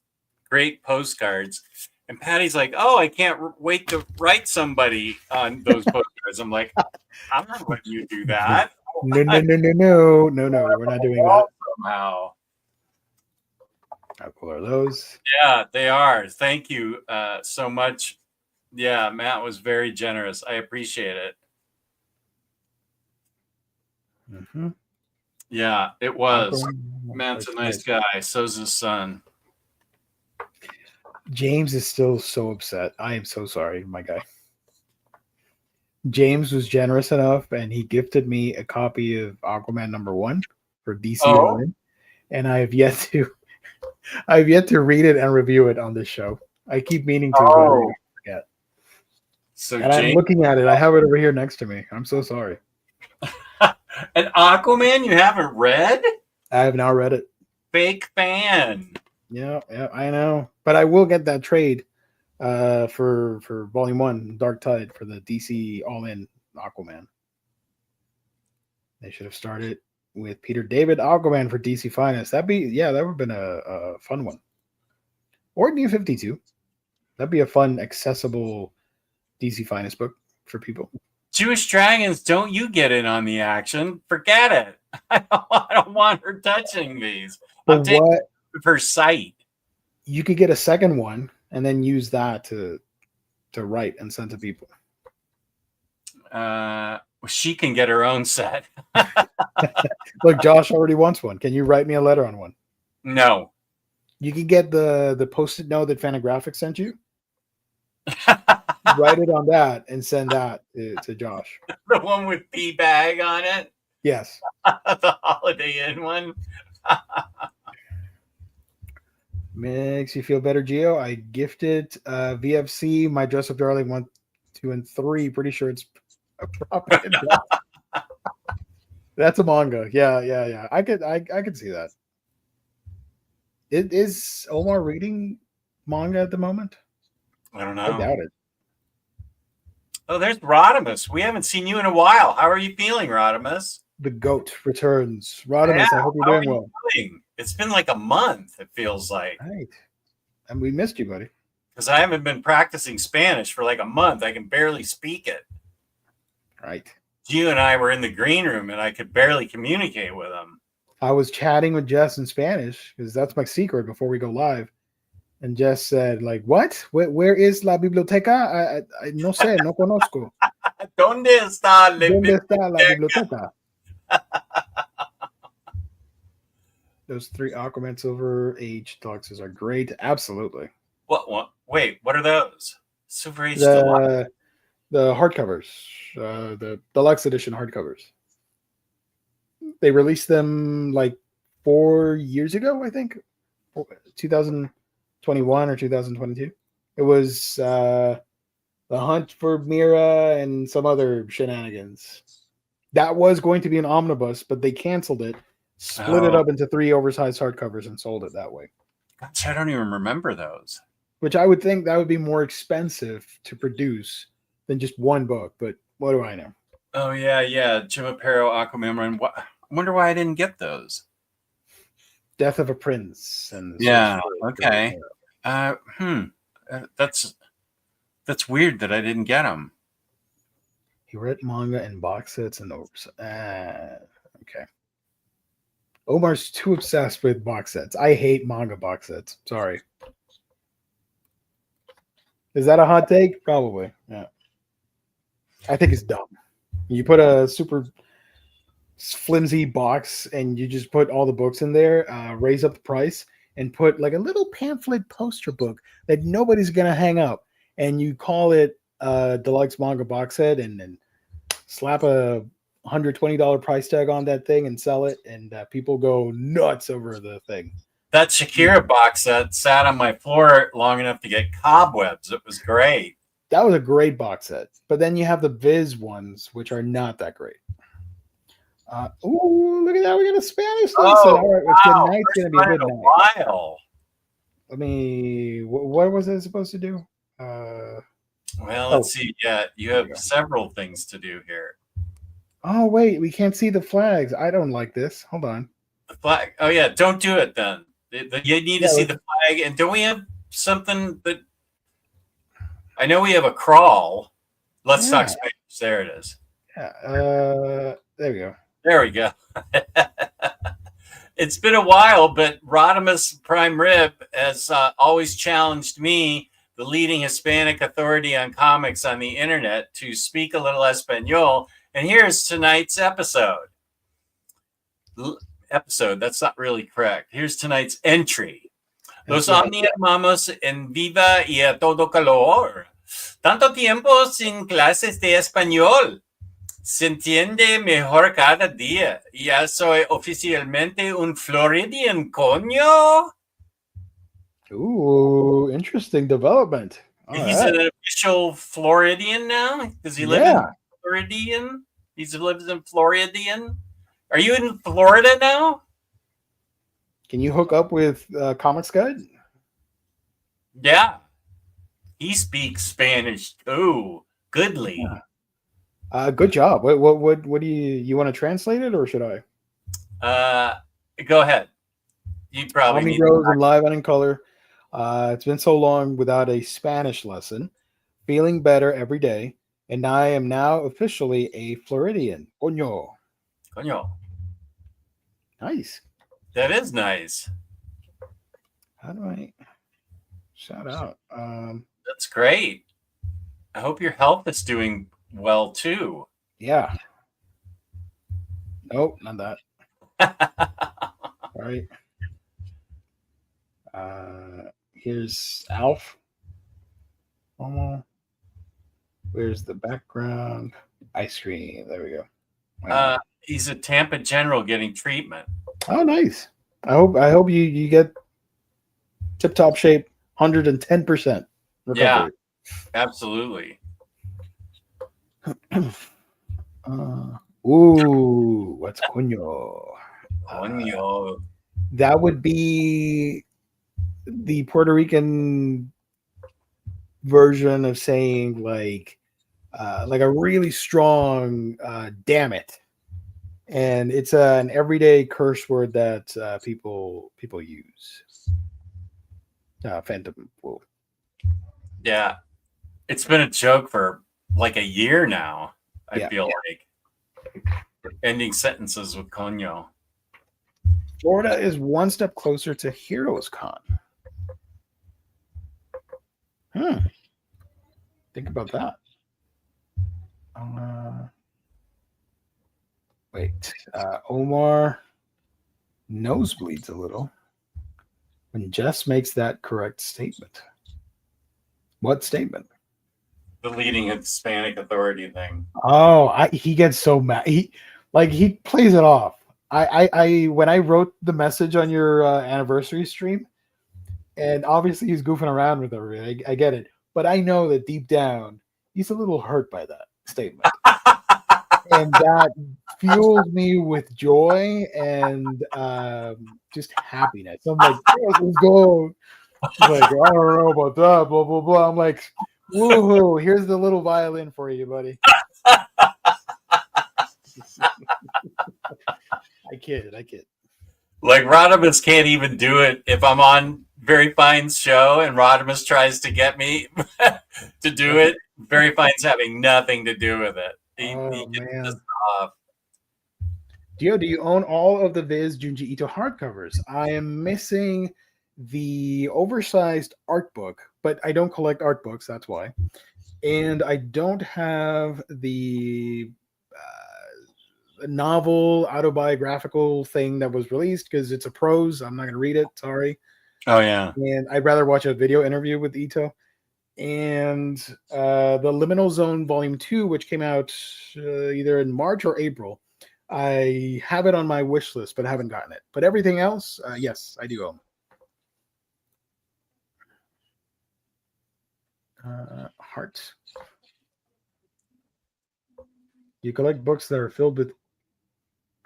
great postcards. And Patty's like, "Oh, I can't wait to write somebody on those postcards." I'm like, "I'm not letting you do that."
No. We're not doing that.
Somehow.
How cool are those?
Yeah, they are. Thank you so much. Yeah, Matt was very generous. I appreciate it. Yeah, it was. Matt's a nice guy. So's his son.
James is still so upset. I am so sorry, my guy. James was generous enough, and he gifted me a copy of Aquaman #1 for DC All-In, and I have yet to read it and review it on this show. I keep meaning to, but I forget. So and I'm looking at it. I have it over here next to me. I'm so sorry.
An Aquaman you haven't read?
I have now read it.
Fake fan.
Yeah, I know. But I will get that trade for Volume 1, Dark Tide, for the DC All-In Aquaman. They should have started with Peter David Aquaman for DC Finest. That would have been a fun one. Or New 52. That'd be a fun, accessible DC Finest book for people.
Jewish Dragons, don't you get in on the action? Forget it. I don't want her touching these. I'm taking her site.
You could get a second one and then use that to write and send to people.
She can get her own set.
Look, Josh already wants one. Can you write me a letter on one?
No.
You can get the post-it note that Fantagraphics sent you. Write it on that and send that to Josh.
The one with P-Bag on it?
Yes.
The Holiday Inn one?
Makes you feel better, Gio. I gifted VFC my Dress Up Darling 1, 2, and 3. Pretty sure it's a proper. That's a manga. Yeah. I could see that. Is Omar reading manga at the moment?
I don't know.
I doubt it.
Oh, there's Rodimus. We haven't seen you in a while. How are you feeling, Rodimus?
The goat returns. Rodimus, I hope you're doing well.
It's been like a month, it feels like.
Right. And we missed you, buddy.
Because I haven't been practicing Spanish for like a month. I can barely speak it.
Right.
You and I were in the green room and I could barely communicate with him.
I was chatting with Jess in Spanish because that's my secret before we go live. And Jess said, like, what? Where is la biblioteca? I no sé, no conozco.
¿Dónde está
la biblioteca? Those 3 Aquaman Silver Age deluxes are great. Absolutely.
What? Wait, what are those? Silver Age deluxe?
The hardcovers, the deluxe edition hardcovers. They released them like 4 years ago, I think, 2021 or 2022. It was The Hunt for Mira and some other shenanigans. That was going to be an omnibus, but they canceled it, split it up into 3 oversized hardcovers, and sold it that way.
Gosh, I don't even remember those.
Which I would think that would be more expensive to produce than just one book, but what do I know?
Oh, yeah. Jim Aparo, Aquaman. I wonder why I didn't get those.
Death of a Prince. And
okay. That's weird that I didn't get them.
He read manga and box sets and okay. Omar's too obsessed with box sets. I hate manga box sets. Sorry. Is that a hot take? Probably. Yeah. I think it's dumb. You put a super flimsy box and you just put all the books in there, raise up the price, and put like a little pamphlet poster book that nobody's going to hang up. And you call it deluxe manga box set and then slap a $120 price tag on that thing and sell it. And people go nuts over the thing.
That Shakira box set sat on my floor long enough to get cobwebs. It was great.
That was a great box set. But then you have the Viz ones, which are not that great. Look at that. We got a Spanish set. All right, tonight's going to be a good night.
While.
Let me... What was it supposed to do?
Let's see. Yeah, you have several things to do here.
Oh, wait. We can't see the flags. I don't like this. Hold on.
The flag. Oh, yeah. Don't do it then. You need to see the flag. And don't we have something that... I know we have a crawl. Let's talk Spanish. There it is.
Yeah. There we go.
There we go. It's been a while, but Rodimus Prime Rib has always challenged me, the leading Hispanic authority on comics on the internet, to speak a little Espanol. And here's tonight's episode. That's not really correct. Here's tonight's entry. Los Omni hermanos en viva y a todo calor. Tanto tiempo sin clases de español. Se entiende mejor cada día. Ya soy oficialmente un Floridian, coño.
Ooh, interesting development.
He's an official Floridian now? Does he live in Floridian? He lives in Floridian? Are you in Florida now?
Can you hook up with Comics Guide?
Yeah. He speaks Spanish too. Goodly.
Yeah. Good job. What do you want to translate it, or should I?
Go ahead. You probably
Omnibros and live and in color. It's been so long without a Spanish lesson. Feeling better every day, and I am now officially a Floridian. Coño.
Coño.
Nice.
That is nice.
How do I shout out?
That's great. I hope your health is doing well too.
Yeah. Nope, not that. All right. Here's Alf. Where's the background? Ice cream. There we go.
He's a Tampa General getting treatment.
Oh, nice. I hope you get tip top shape, 110% recovery.
Yeah, absolutely.
Ooh, what's coño?
Coño.
That would be the Puerto Rican version of saying like a really strong damn it. And it's an everyday curse word that people use. Phantom Wolf.
Yeah. It's been a joke for like a year now, I feel like. Ending sentences with coño.
Florida is one step closer to Heroes Con. Think about that. Wait. Omar nosebleeds a little when Jess makes that correct statement. What statement?
The leading Hispanic authority thing.
Oh, he gets so mad. He plays it off. I when I wrote the message on your anniversary stream, and obviously he's goofing around with everything. I get it, but I know that deep down he's a little hurt by that statement, and that fuels me with joy and just happiness. I'm like, yes, let's go. He's like, I don't know about that, blah blah blah. I'm like, woohoo! Here's the little violin for you, buddy. I kid.
Like Rodimus can't even do it if I'm on Very Fine's show and Rodimus tries to get me to do it. Very Fine's having nothing to do with it. He
man.
Just off.
Dio, do you own all of the Viz Junji Ito hardcovers? I am missing the oversized art book, but I don't collect art books. That's why. And I don't have the novel autobiographical thing that was released because it's a prose. I'm not going to read it. Sorry.
Oh, yeah.
And I'd rather watch a video interview with Ito. And the Liminal Zone Volume 2, which came out either in March or April. I have it on my wish list, but I haven't gotten it. But everything else, yes, I do own. Heart. You collect books that are filled with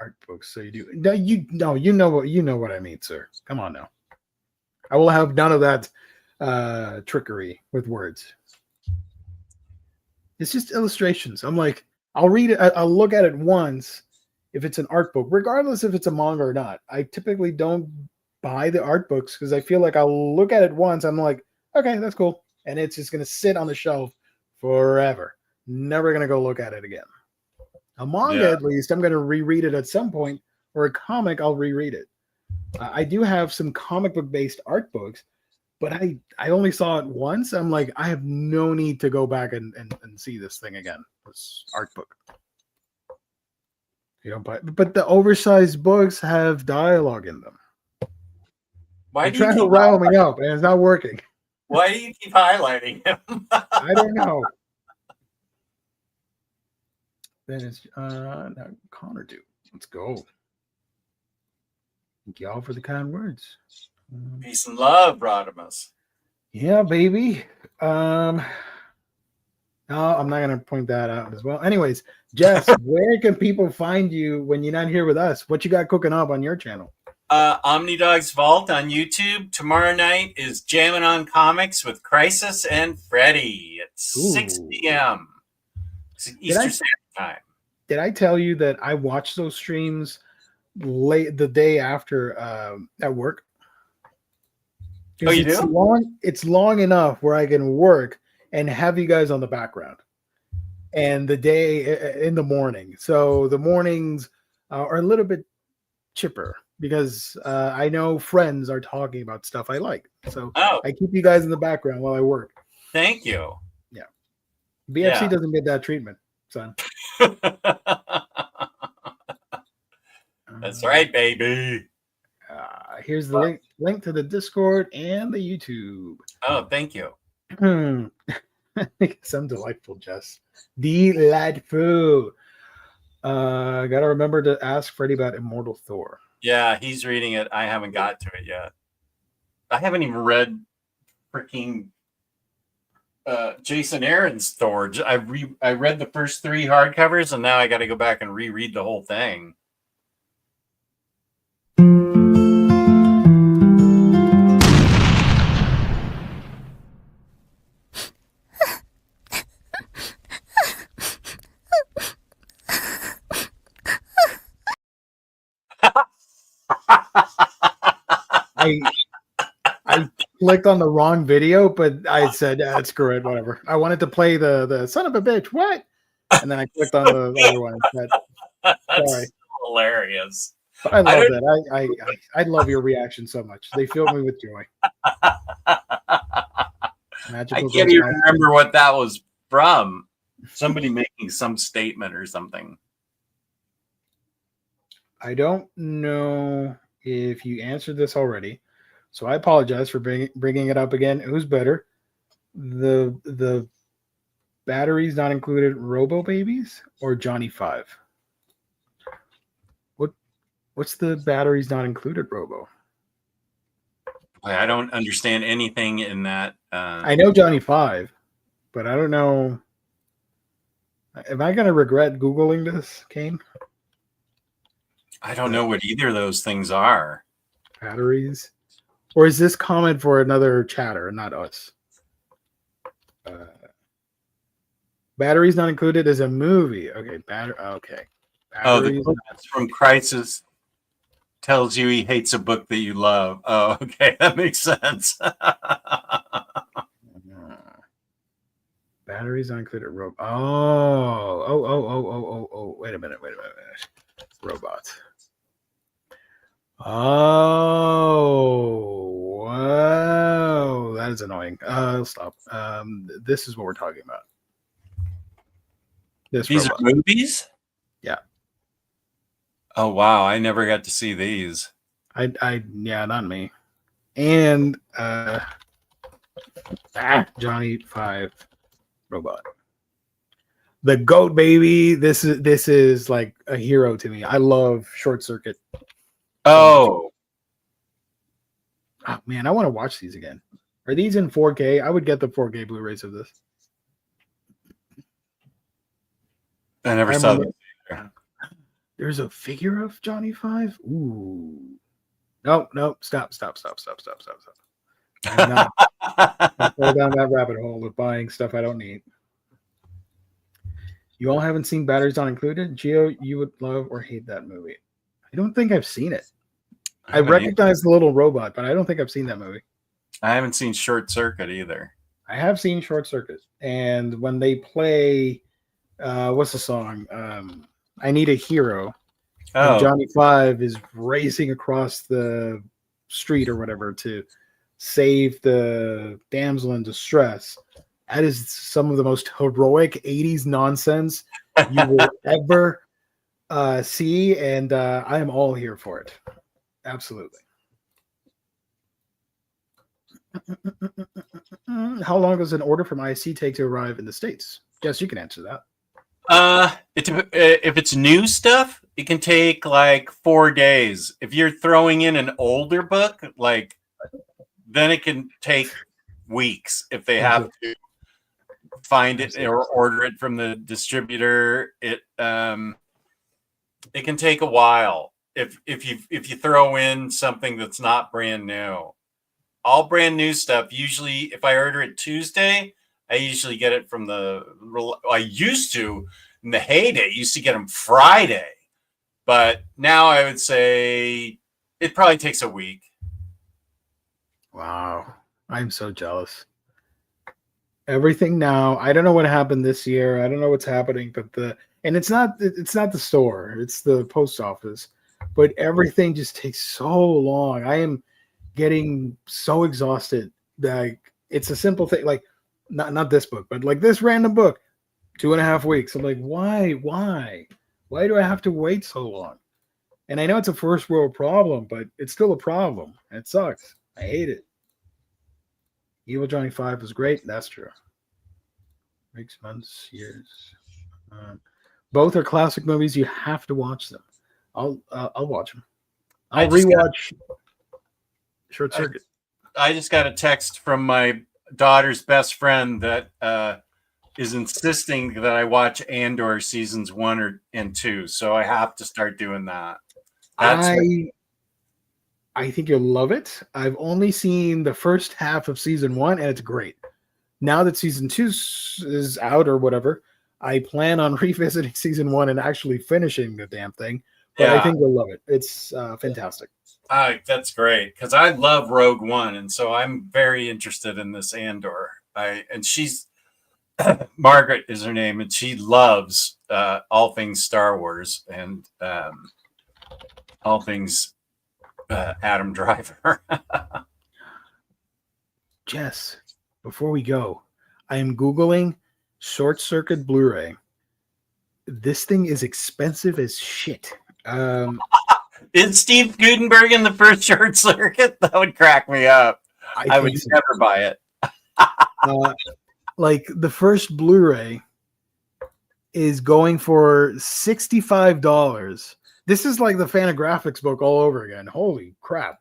art books, so you do. No, you know what I mean, sir. Come on now. I will have none of that trickery with words. It's just illustrations. I'm like, I'll read it. I'll look at it once if it's an art book, regardless if it's a manga or not. I typically don't buy the art books because I feel like I'll look at it once. I'm like, okay, that's cool. And it's just going to sit on the shelf forever. Never going to go look at it again. A manga, at least, I'm going to reread it at some point, or a comic, I'll reread it. I do have some comic book based art books, but I only saw it once. I'm like, I have no need to go back and see this thing again. This art book. You don't buy, but the oversized books have dialogue in them.
Why
You're trying to rile me up, and it's not working.
Why do you keep highlighting him?
I don't know. Then it's now Connor do. Let's go. Thank y'all for the kind words.
Peace and love, Rodimus.
Yeah, baby. No, I'm not gonna point that out as well. Anyways, Jess, where can people find you when you're not here with us? What you got cooking up on your channel?
Omnidog's Vault on YouTube. Tomorrow night is Jamming on Comics with Crisis and Freddy at 6 p.m. Eastern Standard Time. Did
I tell you that I watched those streams late the day after at work?
Oh, you
it's
do?
long. It's long enough where I can work and have you guys on the background, and the day in the morning. So the mornings are a little bit chipper because I know friends are talking about stuff I like. So
Oh,
I keep you guys in the background while I work.
thank you.
Yeah, BFC
Yeah.
doesn't get that treatment, son.
That's right, baby.
Here's the link to the Discord and the YouTube.
Oh, thank you.
Some delightful, Jess. Delightful. Gotta remember to ask Freddie about Immortal Thor.
Yeah, he's reading it. I haven't got to it yet. I haven't even read freaking Jason Aaron's Thor. I read the first 3 hardcovers, and now I got to go back and reread the whole thing.
I clicked on the wrong video, but I said, screw it, whatever. I wanted to play the son of a bitch, what? And then I clicked on the other one.
That's
Sorry.
hilarious.
But I love that. I love your reaction so much. They fill me with joy.
I can't even remember what that was from. Somebody making some statement or something.
I don't know if you answered this already, so I apologize for bringing it up again. Who's better, the batteries not included Robo Babies or Johnny 5? What's the batteries not included Robo?
I don't understand anything in that.
I know Johnny 5, but I don't know. Am I going to regret Googling this, Kane?
I don't know what either of those things are.
Batteries? Or is this comment for another chatter, not us? Batteries not included as a movie. Okay, okay. Batteries.
Oh, that's from Crisis. Tells you he hates a book that you love. Oh, okay, that makes sense.
Batteries not included. Oh. Wait a minute. Robots. Oh, wow. That is annoying. I'll stop. This is what we're talking about.
These are movies?
Yeah.
Oh, wow. I never got to see these.
Yeah, not me. And Johnny 5 robot. The GOAT, baby. This is like a hero to me. I love Short Circuit.
Oh
man, I want to watch these again. Are these in 4K? I would get the 4K Blu-rays of this.
I never saw that either.
There's a figure of Johnny 5. Ooh. No, stop. I'm not go down that rabbit hole of buying stuff I don't need. You all haven't seen Batteries Not Included? Gio, you would love or hate that movie. I don't think I've seen it. I recognize the little robot, but I don't think I've seen that movie.
I haven't seen Short Circuit either.
I have seen Short Circuit. And when they play, what's the song? I Need a Hero. And Johnny 5 is racing across the street or whatever to save the damsel in distress. That is some of the most heroic 80s nonsense you will ever see, and I am all here for it. Absolutely. How long does an order from IC take to arrive in the States? Yes, you can answer that.
If it's new stuff, it can take like 4 days. If you're throwing in an older book, like then it can take weeks if they have to find it or order it from the distributor. It can take a while if you throw in something that's not brand new. All brand new stuff, usually if I order it Tuesday, I usually get it from I used to, in the heyday, used to get them Friday. But now I would say it probably takes a week.
Wow. I'm so jealous. Everything now, I don't know what happened this year. I don't know what's happening, but it's not the store, it's the post office. But everything just takes so long. I am getting so exhausted. Like it's a simple thing, like not this book, but like this random book, 2.5 weeks. I'm like, why do I have to wait so long? And I know it's a first world problem, but it's still a problem. It sucks. I hate it. Evil Johnny 5 was great. That's true. Weeks, months, years. Both are classic movies. You have to watch them. I'll watch them. I'll rewatch Short Circuit.
I just got a text from my daughter's best friend that is insisting that I watch Andor seasons 1 and 2. So I have to start doing that.
I think you'll love it. I've only seen the first half of season 1, and it's great. Now that season 2 is out or whatever, I plan on revisiting season 1 and actually finishing the damn thing. But I think you'll love it. It's fantastic.
That's great because I love Rogue One, and so I'm very interested in this Andor. And she's Margaret is her name, and she loves all things Star Wars and all things Adam Driver.
Jess, before we go, I am Googling Short Circuit Blu-ray. This thing is expensive as shit.
Is Steve Gutenberg in the first Short Circuit? That would crack me up. I would never buy it.
Like the first Blu-ray is going for $65. This is like the Fantagraphics book all over again. Holy crap.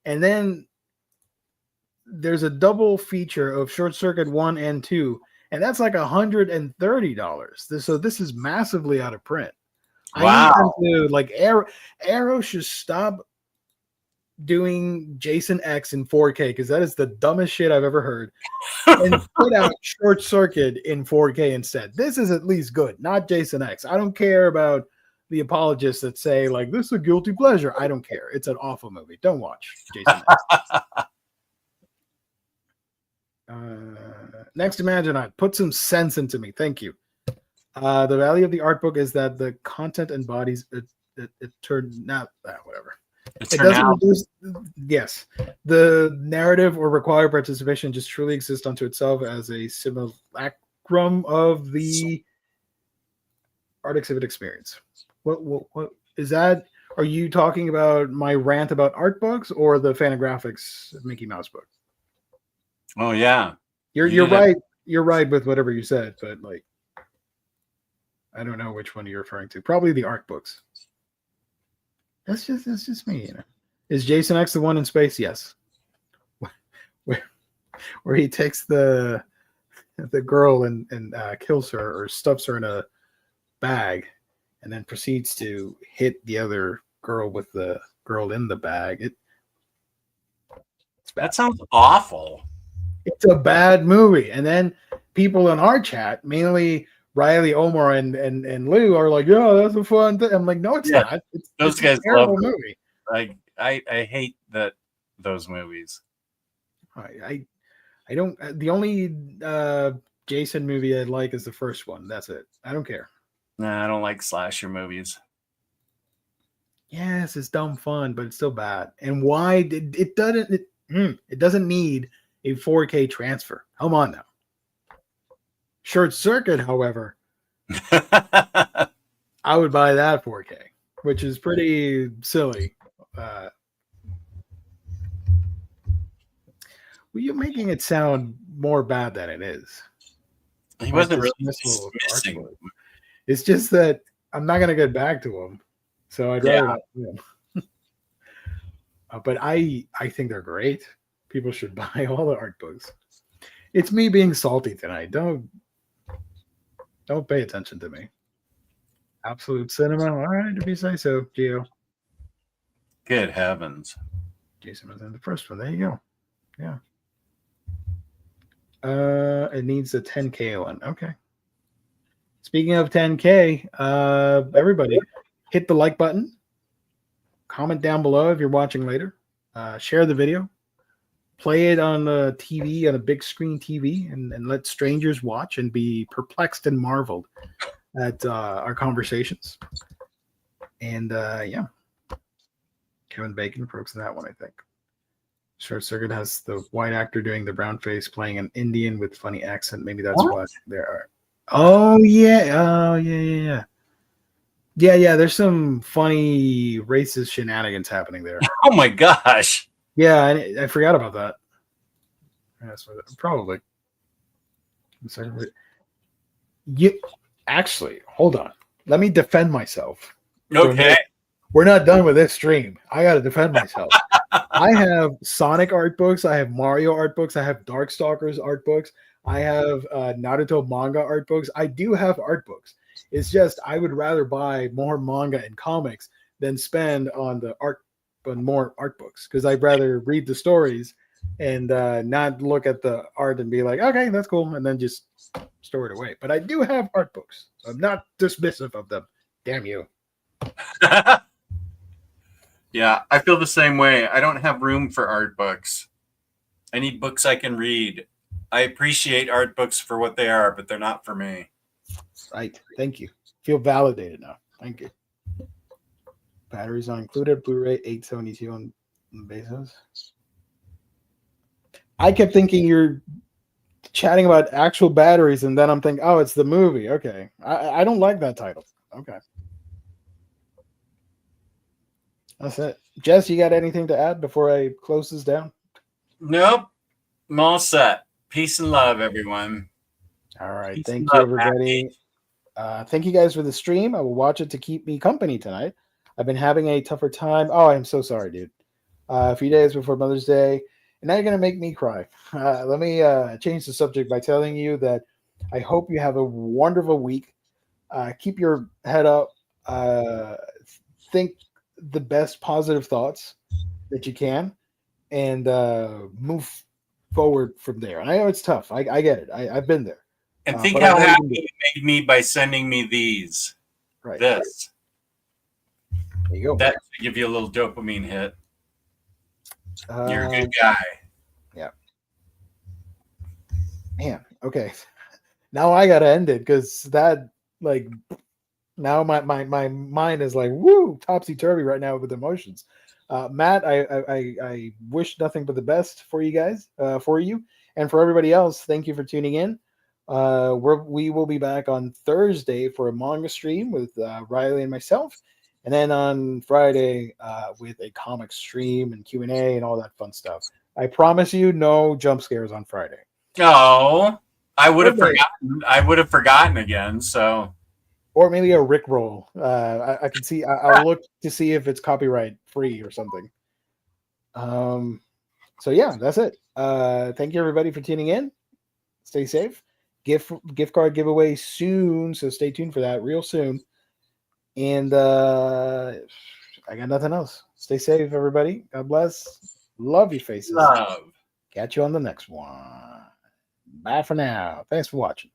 And then there's a double feature of Short Circuit 1 and 2, and that's like $130. So this is massively out of print.
Wow.
I need them to, like, Arrow should stop doing Jason X in 4K because that is the dumbest shit I've ever heard. And put out Short Circuit in 4K instead. This is at least good, not Jason X. I don't care about the apologists that say, like, this is a guilty pleasure. I don't care. It's an awful movie. Don't watch Jason X. Next Imagine, put some sense into me. Thank you. The value of the art book is that the content embodies it turned not whatever. It doesn't reduce. Yes, the narrative or required participation just truly exists unto itself as a simulacrum of the art exhibit experience. What is that? Are you talking about my rant about art books or the Fantagraphics Mickey Mouse book?
Oh yeah,
you're right. You're right with whatever you said, but like, I don't know which one you're referring to. Probably the art books. That's just me. You know. Is Jason X the one in space? Yes. Where he takes the girl and kills her or stuffs her in a bag, and then proceeds to hit the other girl with the girl in the bag.
That sounds awful.
It's a bad movie. And then people in our chat, mainly Riley, Omar, and Lou, are like, "Yeah, that's a fun thing." I'm like, "No, it's not.
Those guys love a movie. Like I hate those movies.
I don't. The only Jason movie I like is the first one. That's it. I don't care.
Nah, I don't like slasher movies.
Yes, it's dumb fun, but it's still bad. And why did it doesn't need a 4K transfer. Come on now. Short Circuit, however, I would buy that 4K, which is pretty silly. Well, you're making it sound more bad than it is.
He wasn't really dismissing.
It's just that I'm not going to get back to him, so I'd rather not do him. But I think they're great. People should buy all the art books. It's me being salty tonight. Don't pay attention to me. Absolute Cinema. All right, if you say so, Gio.
Good heavens.
Jason was in the first one. There you go. Yeah. It needs a 10K one. Okay. Speaking of 10K, everybody hit the like button. Comment down below if you're watching later. Share the video. play it on the TV, on a big screen TV, and let strangers watch and be perplexed and marveled at our conversations. And yeah, Kevin Bacon approached that one, I think. Short Circuit has the white actor doing the brown face playing an Indian with funny accent. Maybe that's what there are. Oh yeah. Yeah. There's some funny racist shenanigans happening there.
Oh my gosh.
Yeah, I forgot about that. That's probably. Actually, hold on. Let me defend myself.
Okay.
We're not done with this stream. I got to defend myself. I have Sonic art books. I have Mario art books. I have Darkstalkers art books. I have Naruto manga art books. I do have art books. It's just I would rather buy more manga and comics than spend on more art books because I'd rather read the stories and not look at the art and be like, okay, that's cool, and then just store it away. But I do have art books. So I'm not dismissive of them. Damn you.
Yeah, I feel the same way. I don't have room for art books. I need books I can read. I appreciate art books for what they are, but they're not for me.
Right. Thank you. Feel validated now. Thank you. Batteries not included. Blu-ray 872 on Bezos. I kept thinking you're chatting about actual batteries, and then I'm thinking, oh, it's the movie. Okay. I don't like that title. Okay. That's it. Jess, you got anything to add before I close this down?
Nope. I'm all set. Peace and love, everyone.
All right.
Peace
Thank
and
you,
love,
everybody. Thank you guys for the stream. I will watch it to keep me company tonight. I've been having a tougher time. Oh, I'm so sorry, dude. A few days before Mother's Day. And now you're going to make me cry. Let me change the subject by telling you that I hope you have a wonderful week. Keep your head up. Think the best positive thoughts that you can and move forward from there. And I know it's tough. I get it. I've been there.
And think how happy you made me by sending me these.
Right.
This.
There you go.
That should give you a little dopamine hit. You're a good guy.
Yeah. Man, okay. Now I gotta end it because that now my mind is like woo topsy-turvy right now with emotions. Matt, I wish nothing but the best for you guys, for you and for everybody else. Thank you for tuning in. We will be back on Thursday for a manga stream with Riley and myself, and then on Friday with a comic stream and Q&A and all that fun stuff. I promise you, no jump scares on Friday.
Oh, I would have forgotten. I would have forgotten again. So,
or maybe a Rickroll. I can see. I'll look to see if it's copyright free or something. So yeah, that's it. Thank you everybody for tuning in. Stay safe. Gift card giveaway soon, so stay tuned for that real soon. And I got nothing else. Stay safe, everybody. God bless. Love you faces.
love.
Catch you on the next one. Bye for now. Thanks for watching.